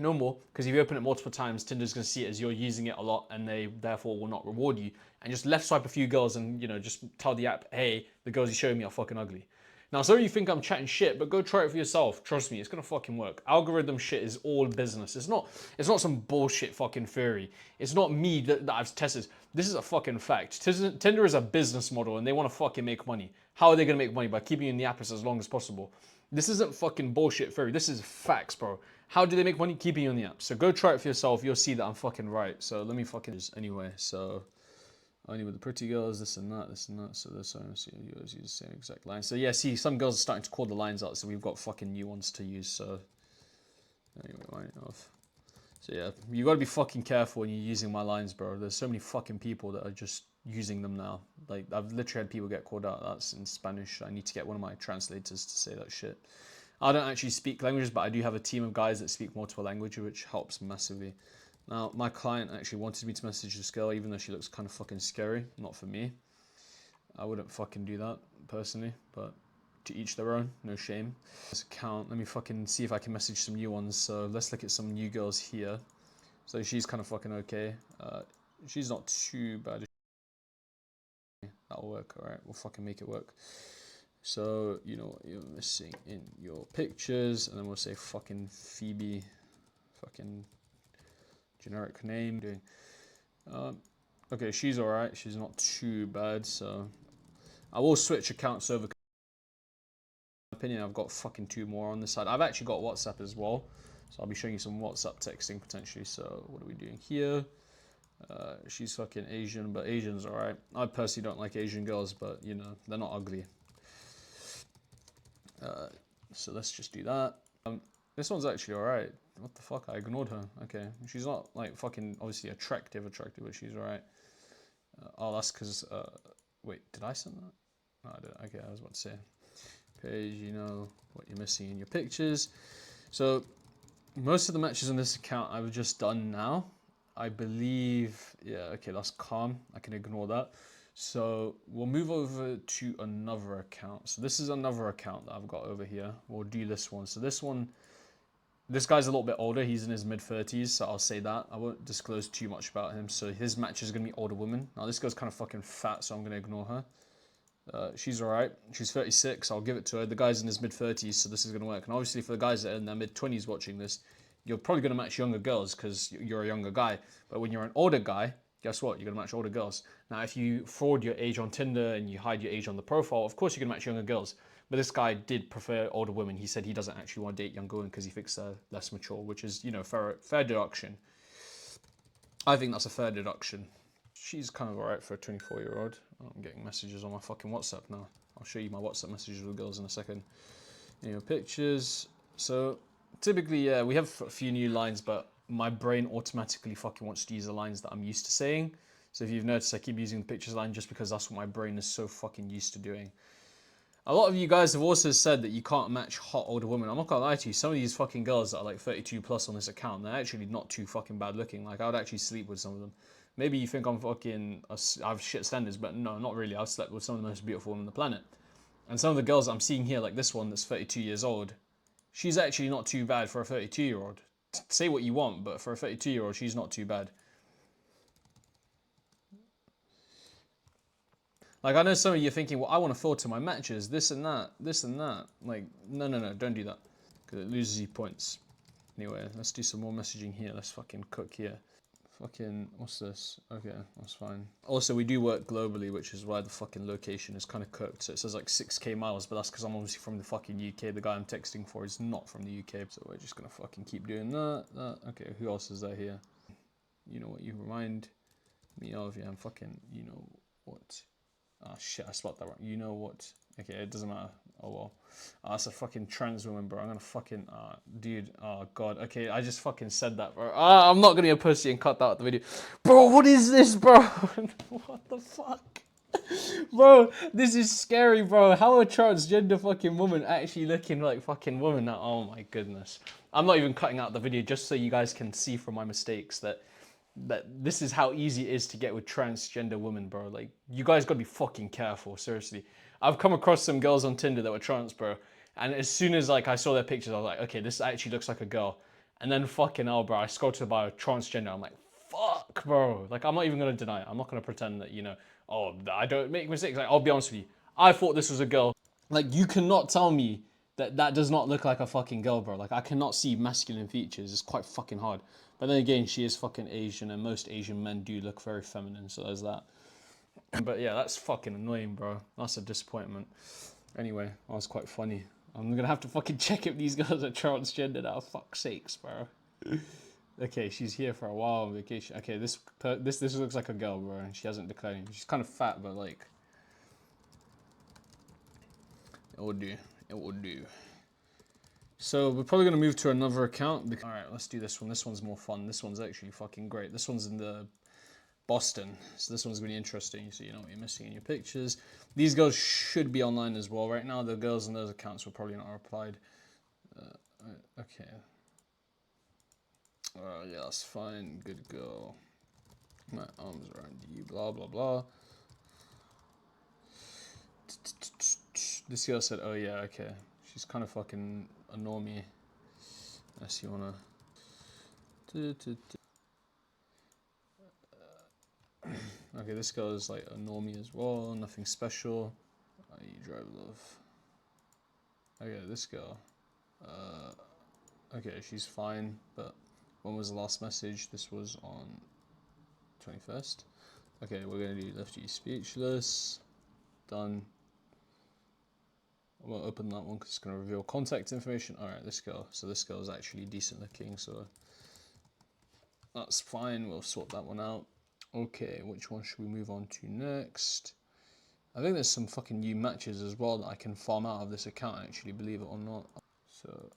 Speaker 1: no more. Because if you open it multiple times, Tinder's gonna see it as you're using it a lot and they therefore will not reward you. And just left swipe a few girls and, you know, just tell the app, hey, the girls you showing me are fucking ugly. Now, some of you think I'm chatting shit, but go try it for yourself. Trust me, it's gonna fucking work. Algorithm shit is all business. It's not some bullshit fucking theory. It's not me that I've tested. This is a fucking fact. Tinder is a business model and they wanna fucking make money. How are they gonna make money? By keeping you in the app as long as possible. This isn't fucking bullshit theory. This is facts, bro. How do they make money? Keeping you in the app. So go try it for yourself. You'll see that I'm fucking right. So let me fucking anyway. So only with the pretty girls, this and that. So this one, so you use the same exact line. So yeah, see, some girls are starting to call the lines out. So we've got fucking new ones to use. So anyway, right off. So yeah, you gotta be fucking careful when you're using my lines, bro. There's so many fucking people that are just using them now. Like, I've literally had people get called out. That's in Spanish. I need to get one of my translators to say that shit. I don't actually speak languages, but I do have a team of guys that speak multiple languages, which helps massively. Now, my client actually wanted me to message this girl, even though she looks kind of fucking scary. Not for me. I wouldn't fucking do that, personally, but to each their own, no shame. This account, let me fucking see if I can message some new ones. So let's look at some new girls here. So she's kind of fucking okay. She's not too bad. That'll work, alright, we'll fucking make it work. So, you know what you're missing in your pictures, and then we'll say fucking Phoebe, fucking generic name. Okay, she's alright, she's not too bad, so I will switch accounts over. In my opinion, I've got fucking 2 more on this side. I've actually got WhatsApp as well, so I'll be showing you some WhatsApp texting potentially. So what are we doing here? She's fucking Asian, but Asian's alright. I personally don't like Asian girls, but you know, they're not ugly. So let's just do that. This one's actually alright. What the fuck? I ignored her. Okay, she's not like fucking obviously attractive, but she's alright. Oh, that's because, wait, did I send that? No, I didn't. Okay, I was about to say. Page, you know what you're missing in your pictures. So most of the matches on this account I've just done now. I believe, yeah, okay, that's calm. I can ignore that. So we'll move over to another account. So this is another account that I've got over here. We'll do this one. So this one, this guy's a little bit older. He's in his mid-30s, so I'll say that. I won't disclose too much about him. So his match is going to be older women. Now this girl's kind of fucking fat, so I'm going to ignore her. She's alright. She's 36. I'll give it to her. The guy's in his mid-30s, so this is going to work. And obviously for the guys that are in their mid-20s watching this, you're probably going to match younger girls because you're a younger guy. But when you're an older guy, guess what? You're going to match older girls. Now, if you fraud your age on Tinder and you hide your age on the profile, of course you're going to match younger girls. But this guy did prefer older women. He said he doesn't actually want to date younger women because he thinks they're less mature, which is, you know, fair deduction. I think that's a fair deduction. She's kind of alright for a 24-year-old. I'm getting messages on my fucking WhatsApp now. I'll show you my WhatsApp messages with girls in a second. In your pictures. So typically, yeah, we have a few new lines, but my brain automatically fucking wants to use the lines that I'm used to saying. So if you've noticed, I keep using the pictures line just because that's what my brain is so fucking used to doing. A lot of you guys have also said that you can't match hot older women. I'm not gonna lie to you, some of these fucking girls that are like 32 plus on this account, they're actually not too fucking bad looking. Like, I would actually sleep with some of them. Maybe you think I'm fucking, I have shit standards, but no, not really. I've slept with some of the most beautiful women on the planet. And some of the girls I'm seeing here, like this one that's 32 years old, she's actually not too bad for a 32-year-old. Say what you want, but for a 32-year-old, she's not too bad. Like, I know some of you are thinking, well, I want to filter my matches, this and that, this and that. Like, no, don't do that. Because it loses you points. Anyway, let's do some more messaging here. Let's fucking cook here. Fucking, what's this? Okay, that's fine. Also, we do work globally, which is why the fucking location is kind of cooked. So it says like 6k miles, but that's because I'm obviously from the fucking UK. The guy I'm texting for is not from the UK. So we're just going to fucking keep doing that. Okay, who else is there here? You know what you remind me of? Yeah, I'm fucking, you know what? Oh shit, I spelled that wrong. You know what? Okay, it doesn't matter. Oh well. That's a fucking trans woman, bro. I'm gonna fucking, dude. Oh god. Okay, I just fucking said that, bro. I'm not gonna be a pussy and cut that out of the video. Bro, what is this, bro? What the fuck? Bro, this is scary, bro. How a transgender fucking woman actually looking like fucking woman now? Oh my goodness. I'm not even cutting out the video just so you guys can see from my mistakes that this is how easy it is to get with transgender women, bro. Like, you guys gotta be fucking careful, seriously. I've come across some girls on Tinder that were trans, bro, and as soon as like I saw their pictures, I was like, okay, this actually looks like a girl. And then fucking hell, bro, I scrolled to the bio, transgender. I'm like, fuck, bro. Like, I'm not even gonna deny it. I'm not gonna pretend that, you know, oh, I don't make mistakes. Like, I'll be honest with you. I thought this was a girl. Like, you cannot tell me that that does not look like a fucking girl, bro. Like, I cannot see masculine features. It's quite fucking hard. But then again, she is fucking Asian, and most Asian men do look very feminine, so there's that. But yeah, that's fucking annoying, bro. That's a disappointment. Anyway, that was quite funny. I'm gonna have to fucking check if these girls are transgender now. Fuck's sakes, bro. Okay, she's here for a while on vacation. Okay, this looks like a girl, bro, and she hasn't declared anything. She's kind of fat, but like, it will do. It will do. So we're probably gonna move to another account. All right, let's do this one. This one's more fun. This one's actually fucking great. This one's in the Boston, so this one's really interesting. So you know what you're missing in your pictures. These girls should be online as well. Right now, the girls in those accounts were probably not replied. Okay. Yeah, that's fine. Good girl. My arms around you. Blah blah blah. This girl said, "Oh yeah, okay." She's kind of fucking a normie. Unless you wanna. Okay, this girl is like a normie as well. Nothing special. You drive love. Okay, this girl. Okay, she's fine. But when was the last message? This was on 21st. Okay, we're gonna do left you speechless. Done. I won't open that one because it's going to reveal contact information. Alright, this girl. So this girl is actually decent looking, so that's fine. We'll sort that one out. Okay, which one should we move on to next? I think there's some fucking new matches as well that I can farm out of this account, actually, believe it or not. So,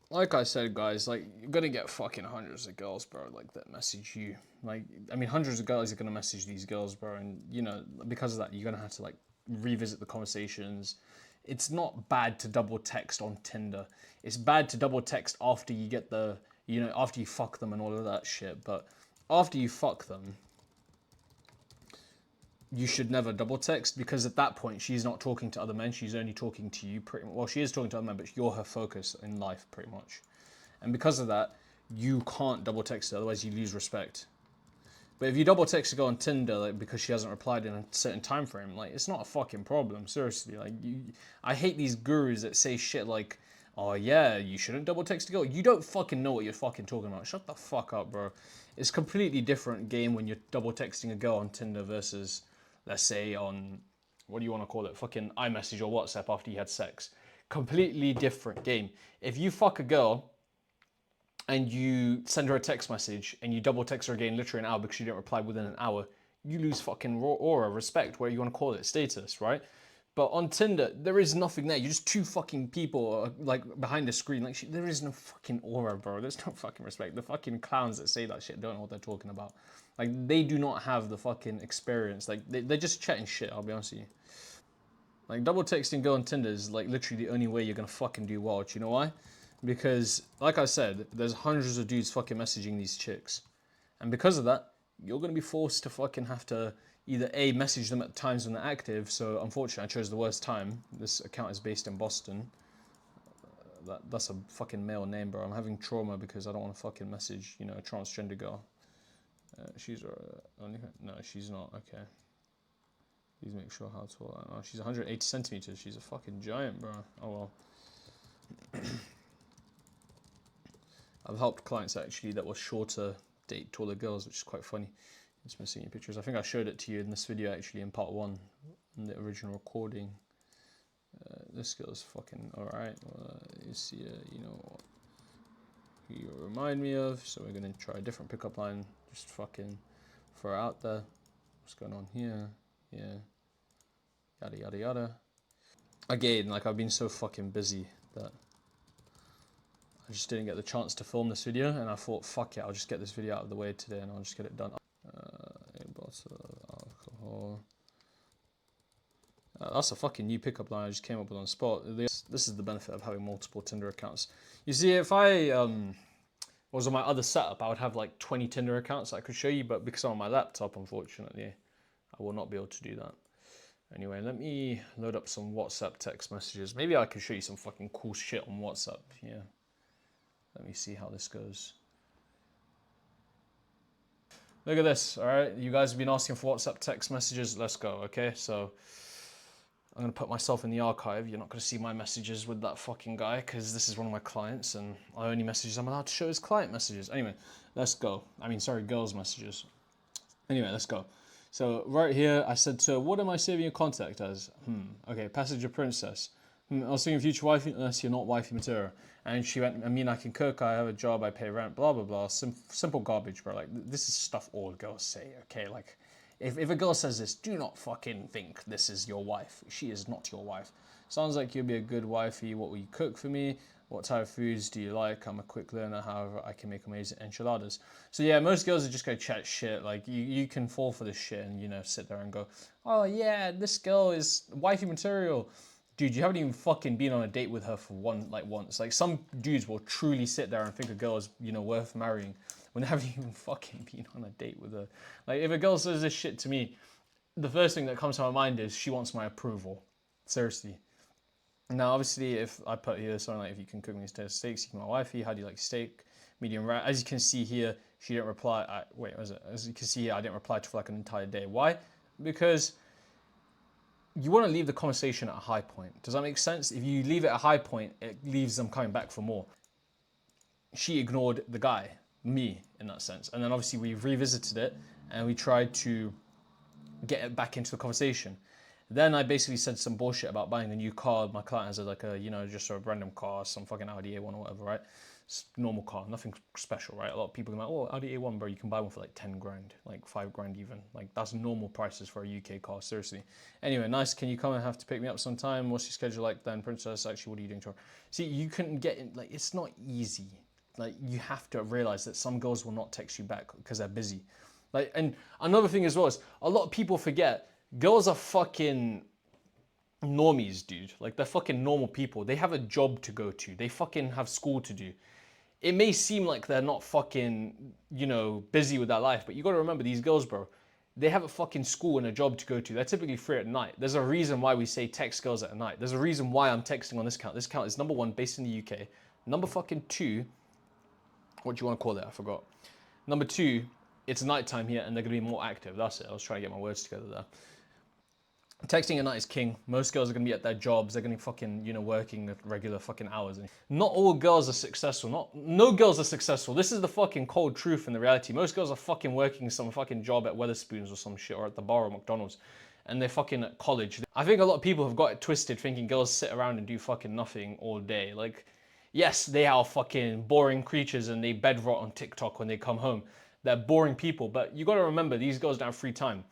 Speaker 1: like I said, guys, like, you're gonna get fucking hundreds of girls, bro, like, that message you. Like, I mean, hundreds of guys are gonna message these girls, bro, and, you know, because of that, you're gonna have to, like, revisit the conversations. It's not bad to double text on Tinder. It's bad to double text after you get the, you know, after you fuck them and all of that shit, but after you fuck them, you should never double text, because at that point she's not talking to other men, she's only talking to you pretty much. Well, she is talking to other men, but you're her focus in life pretty much. And because of that, you can't double text her, otherwise you lose respect. But if you double text a girl on Tinder, like, because she hasn't replied in a certain time frame, like, it's not a fucking problem, seriously. Like, I hate these gurus that say shit like, oh yeah, you shouldn't double text a girl. You don't fucking know what you're fucking talking about. Shut the fuck up, bro. It's a completely different game when you're double texting a girl on Tinder versus, let's say, on, what do you want to call it, fucking iMessage or WhatsApp after you had sex. Completely different game. If you fuck a girl and you send her a text message and you double text her again literally an hour because she didn't reply within an hour, you lose fucking aura, respect, whatever you want to call it, status, right? But on Tinder, there is nothing there. You're just two fucking people, like, behind a screen. Like, there is no fucking aura, bro. There's no fucking respect. The fucking clowns that say that shit don't know what they're talking about. Like, they do not have the fucking experience. Like, they're just chatting shit, I'll be honest with you. Like, double texting girl on Tinder is, like, literally the only way you're gonna fucking do well. Do you know why? Because, like I said, there's hundreds of dudes fucking messaging these chicks. And because of that, you're going to be forced to fucking have to either A, message them at times when they're active. So, unfortunately, I chose the worst time. This account is based in Boston. That's a fucking male name, bro. I'm having trauma because I don't want to fucking message, you know, a transgender girl. She's only... No, she's not. Okay. Please make sure how tall I am. Oh, she's 180 centimeters. She's a fucking giant, bro. Oh, well. I've helped clients actually that were shorter date taller girls, which is quite funny. It's missing your pictures. I think I showed it to you in this video actually in part 1, in the original recording. This girl's fucking alright. You see, you know, who you remind me of. So we're gonna try a different pickup line. Just fucking throw it out there. What's going on here? Yeah. Yada yada yada. Again, like I've been so fucking busy that I just didn't get the chance to film this video, and I thought, fuck it, I'll just get this video out of the way today and I'll just get it done. A bottle of alcohol. That's a fucking new pickup line I just came up with on the spot. This is the benefit of having multiple Tinder accounts. You see, if I was on my other setup, I would have like 20 Tinder accounts I could show you, but because I'm on my laptop, unfortunately, I will not be able to do that. Anyway, let me load up some WhatsApp text messages. Maybe I could show you some fucking cool shit on WhatsApp. Yeah. Let me see how this goes. Look at this, all right? You guys have been asking for WhatsApp text messages. Let's go, okay? So I'm going to put myself in the archive. You're not going to see my messages with that fucking guy because this is one of my clients and I only messages I'm allowed to show his client messages. Anyway, let's go. I mean, sorry, girls' messages. Anyway, let's go. So right here, I said to her, what am I saving your contact as? Okay, passenger princess. I was thinking future wifey, unless you're not wifey material. And she went, I mean, I can cook, I have a job, I pay rent, blah, blah, blah. Simple garbage, bro. Like, this is stuff all girls say, okay? Like, if a girl says this, do not fucking think this is your wife. She is not your wife. Sounds like you'll be a good wifey. What will you cook for me? What type of foods do you like? I'm a quick learner, however, I can make amazing enchiladas. So yeah, most girls are just gonna chat shit. Like you can fall for this shit and, you know, sit there and go, oh yeah, this girl is wifey material. Dude, you haven't even fucking been on a date with her for once. Like some dudes will truly sit there and think a girl is, you know, worth marrying when they haven't even fucking been on a date with her. Like if a girl says this shit to me, the first thing that comes to my mind is she wants my approval. Seriously. Now, obviously, if I put here something like, if you can cook me steaks, you can my wifey, how do you like steak? Medium rare. As you can see here, she didn't reply. As you can see here, I didn't reply to for like an entire day. Why? Because you want to leave the conversation at a high point. Does that make sense? If you leave it at a high point, it leaves them coming back for more. She ignored the guy, me, in that sense. And then obviously we revisited it and we tried to get it back into the conversation. Then I basically said some bullshit about buying a new car. My client has like a, you know, just a random car, some fucking Audi A1 or whatever, right? It's normal car, nothing special, right? A lot of people are like, oh, Audi A1, bro, you can buy one for like 10 grand, like 5 grand even. Like that's normal prices for a UK car, seriously. Anyway, nice, can you come and have to pick me up sometime? What's your schedule like then, princess? Actually, what are you doing tomorrow? See, you couldn't get in, like, it's not easy. Like you have to realize that some girls will not text you back because they're busy. Like, and another thing as well is a lot of people forget girls are fucking normies, dude. Like, they're fucking normal people. They have a job to go to. They fucking have school to do. It may seem like they're not fucking, you know, busy with their life, but you gotta remember these girls, bro. They have a fucking school and a job to go to. They're typically free at night. There's a reason why we say text girls at night. There's a reason why I'm texting on this account. This account is number 1, based in the UK. Number fucking 2, what do you want to call it? I forgot. Number 2, it's nighttime here and they're gonna be more active. That's it. I was trying to get my words together there. Texting at night is king. Most girls are going to be at their jobs. They're going to be fucking, you know, working at regular fucking hours. And not all girls are successful. No girls are successful. This is the fucking cold truth and the reality. Most girls are fucking working some fucking job at Weatherspoons or some shit, or at the bar or McDonald's. And they're fucking at college. I think a lot of people have got it twisted thinking girls sit around and do fucking nothing all day. Like, yes, they are fucking boring creatures and they bed rot on TikTok when they come home. They're boring people. But you got to remember, these girls don't have free time.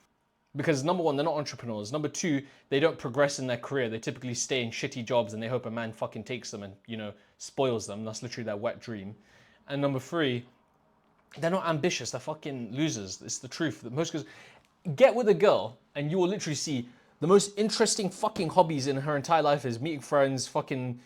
Speaker 1: Because number 1, they're not entrepreneurs. Number 2, they don't progress in their career. They typically stay in shitty jobs and they hope a man fucking takes them and, you know, spoils them. That's literally their wet dream. And number 3, they're not ambitious. They're fucking losers. It's the truth. Most girls, get with a girl and you will literally see the most interesting fucking hobbies in her entire life is meeting friends, fucking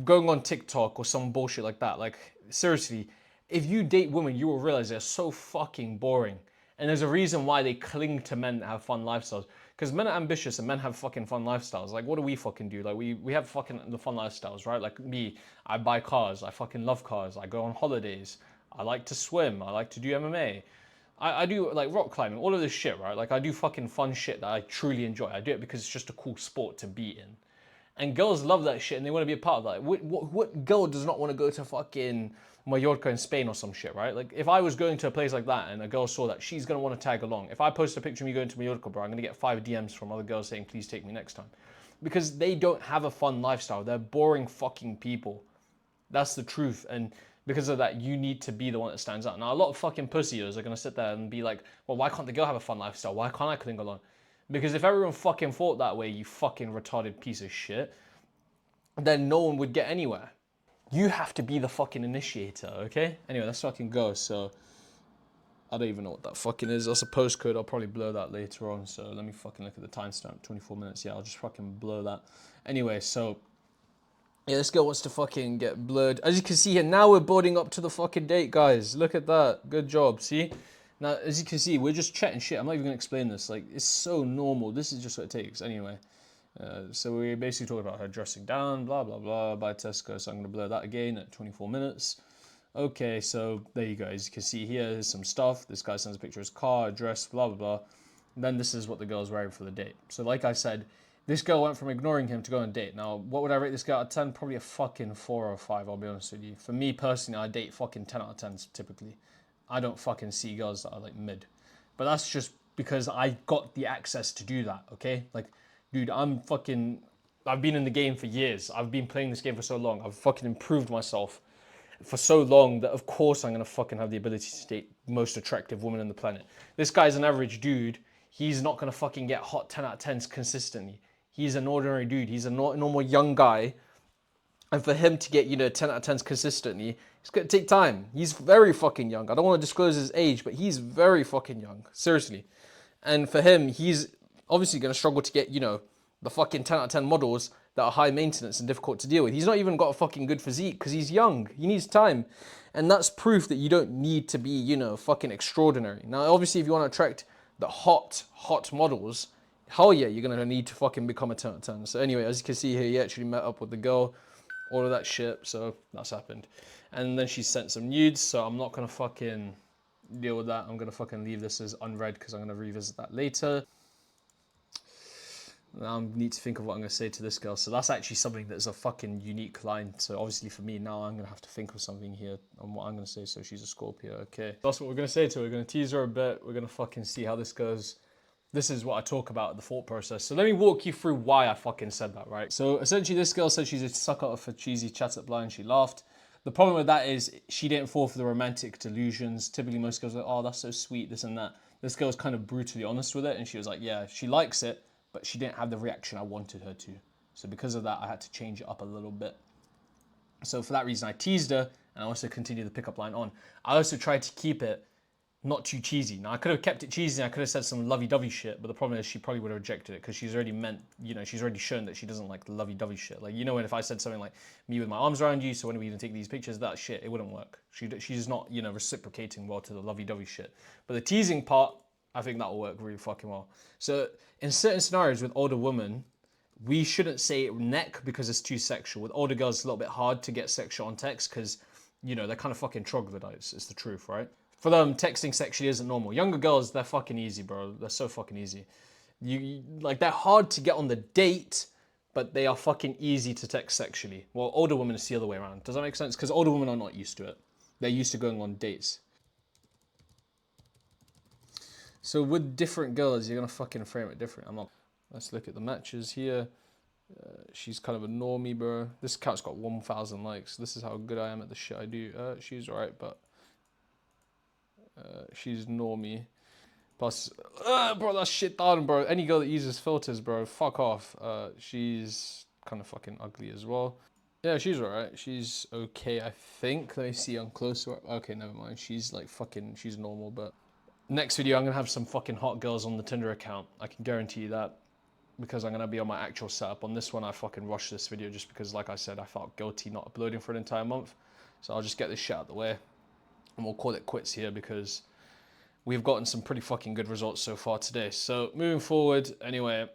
Speaker 1: going on TikTok or some bullshit like that. Like, seriously, if you date women, you will realize they're so fucking boring. And there's a reason why they cling to men that have fun lifestyles. Because men are ambitious and men have fucking fun lifestyles. Like, what do we fucking do? Like, we have fucking the fun lifestyles, right? Like me, I buy cars. I fucking love cars. I go on holidays. I like to swim. I like to do MMA. I do like rock climbing, all of this shit, right? Like I do fucking fun shit that I truly enjoy. I do it because it's just a cool sport to be in. And girls love that shit and they want to be a part of that. What girl does not want to go to fucking Mallorca in Spain or some shit, right? Like if I was going to a place like that and a girl saw that, she's going to want to tag along. If I post a picture of me going to Mallorca, bro, I'm going to get 5 DMs from other girls saying, please take me next time. Because they don't have a fun lifestyle. They're boring fucking people. That's the truth. And because of that, you need to be the one that stands out. Now, a lot of fucking pussies are going to sit there and be like, well, why can't the girl have a fun lifestyle? Why can't I cling along? Because if everyone fucking thought that way, you fucking retarded piece of shit, then no one would get anywhere. You have to be the fucking initiator, okay? Anyway, let's fucking go. So, I don't even know what that fucking is. That's a postcode. I'll probably blur that later on. So, let me fucking look at the timestamp. 24 minutes. Yeah, I'll just fucking blur that. Anyway, so, yeah, this girl wants to fucking get blurred. As you can see here, now we're boarding up to the fucking date, guys. Look at that. Good job, see? Now, as you can see, we're just chatting shit. I'm not even going to explain this. Like, it's so normal. This is just what it takes. Anyway. So we're basically talking about her dressing down, blah, blah, blah, by Tesco. So I'm going to blur that again at 24 minutes. Okay, so there you go. As you can see here, there's some stuff. This guy sends a picture of his car, address, blah, blah, blah. And then this is what the girl's wearing for the date. So like I said, this girl went from ignoring him to go on a date. Now, what would I rate this girl out of 10? Probably a fucking 4 or 5, I'll be honest with you. For me personally, I date fucking 10 out of 10s typically. I don't fucking see girls that are like mid. But that's just because I got the access to do that, okay? Like, dude, I've been in the game for years. I've been playing this game for so long. I've fucking improved myself for so long that of course I'm gonna fucking have the ability to date the most attractive woman on the planet. This guy's an average dude. He's not gonna fucking get hot 10 out of 10s consistently. He's an ordinary dude. He's a normal young guy. And for him to get, 10 out of 10s consistently, it's gonna take time. He's very fucking young. I don't want to disclose his age, but he's very fucking young. Seriously. And for him, he's obviously going to struggle to get, the fucking 10 out of 10 models that are high maintenance and difficult to deal with. He's not even got a fucking good physique because he's young. He needs time. And that's proof that you don't need to be, fucking extraordinary. Now, obviously, if you want to attract the hot models, hell yeah, you're going to need to fucking become a 10 out of 10. So anyway, as you can see here, he actually met up with the girl, all of that shit. So that's happened. And then she sent some nudes. So I'm not going to fucking deal with that. I'm going to fucking leave this as unread because I'm going to revisit that later. Now I need to think of what I'm going to say to this girl. So that's actually something that's a fucking unique line. So obviously for me now, I'm going to have to think of something here on what I'm going to say. So she's a Scorpio, okay. That's what we're going to say to her. We're going to tease her a bit. We're going to fucking see how this goes. This is what I talk about, the thought process. So let me walk you through why I fucking said that, right? So essentially this girl said she's a sucker for cheesy chat up line. She laughed. The problem with that is she didn't fall for the romantic delusions. Typically most girls are like, oh, that's so sweet, this and that. This girl's kind of brutally honest with it. And she was like, yeah, she likes it, but she didn't have the reaction I wanted her to. So because of that, I had to change it up a little bit. So for that reason, I teased her and I also continued the pickup line on. I also tried to keep it not too cheesy. Now, I could have kept it cheesy. I could have said some lovey-dovey shit, but the problem is she probably would have rejected it because she's already she's already shown that she doesn't like the lovey-dovey shit. Like, and if I said something like, me with my arms around you, so when are we going to take these pictures, that shit, it wouldn't work. She's not, reciprocating well to the lovey-dovey shit. But the teasing part, I think that will work really fucking well. So in certain scenarios with older women, we shouldn't say neck because it's too sexual. With older girls, it's a little bit hard to get sexual on text because, they're kind of fucking troglodytes. It's the truth, right? For them, texting sexually isn't normal. Younger girls, they're fucking easy, bro. They're so fucking easy. They're hard to get on the date, but they are fucking easy to text sexually. Well, older women, it's the other way around. Does that make sense? Because older women are not used to it. They're used to going on dates. So with different girls, you're gonna fucking frame it different. Let's look at the matches here. She's kind of a normie, bro. This account's got 1,000 likes. This is how good I am at the shit I do. She's alright, but she's normie. Plus, bro, that's shit done, bro. Any girl that uses filters, bro, fuck off. She's kind of fucking ugly as well. Yeah, she's alright. She's okay, I think. Let me see on closer. Okay, never mind. She's like fucking, she's normal, but next video, I'm gonna have some fucking hot girls on the Tinder account. I can guarantee you that. because I'm gonna be on my actual setup. On this one, I fucking rushed this video just because, like I said, I felt guilty not uploading for an entire month. So I'll just get this shit out of the way, and we'll call it quits here because we've gotten some pretty fucking good results so far today. So moving forward, anyway,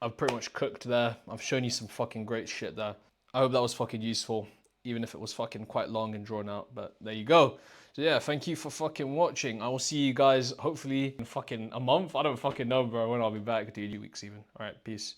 Speaker 1: I've pretty much cooked there. I've shown you some fucking great shit there. I hope that was fucking useful, even if it was fucking quite long and drawn out, but there you go. So yeah, thank you for fucking watching. I will see you guys hopefully in fucking a month. I don't fucking know, bro, when I'll be back, dude, 2 weeks even. All right, peace.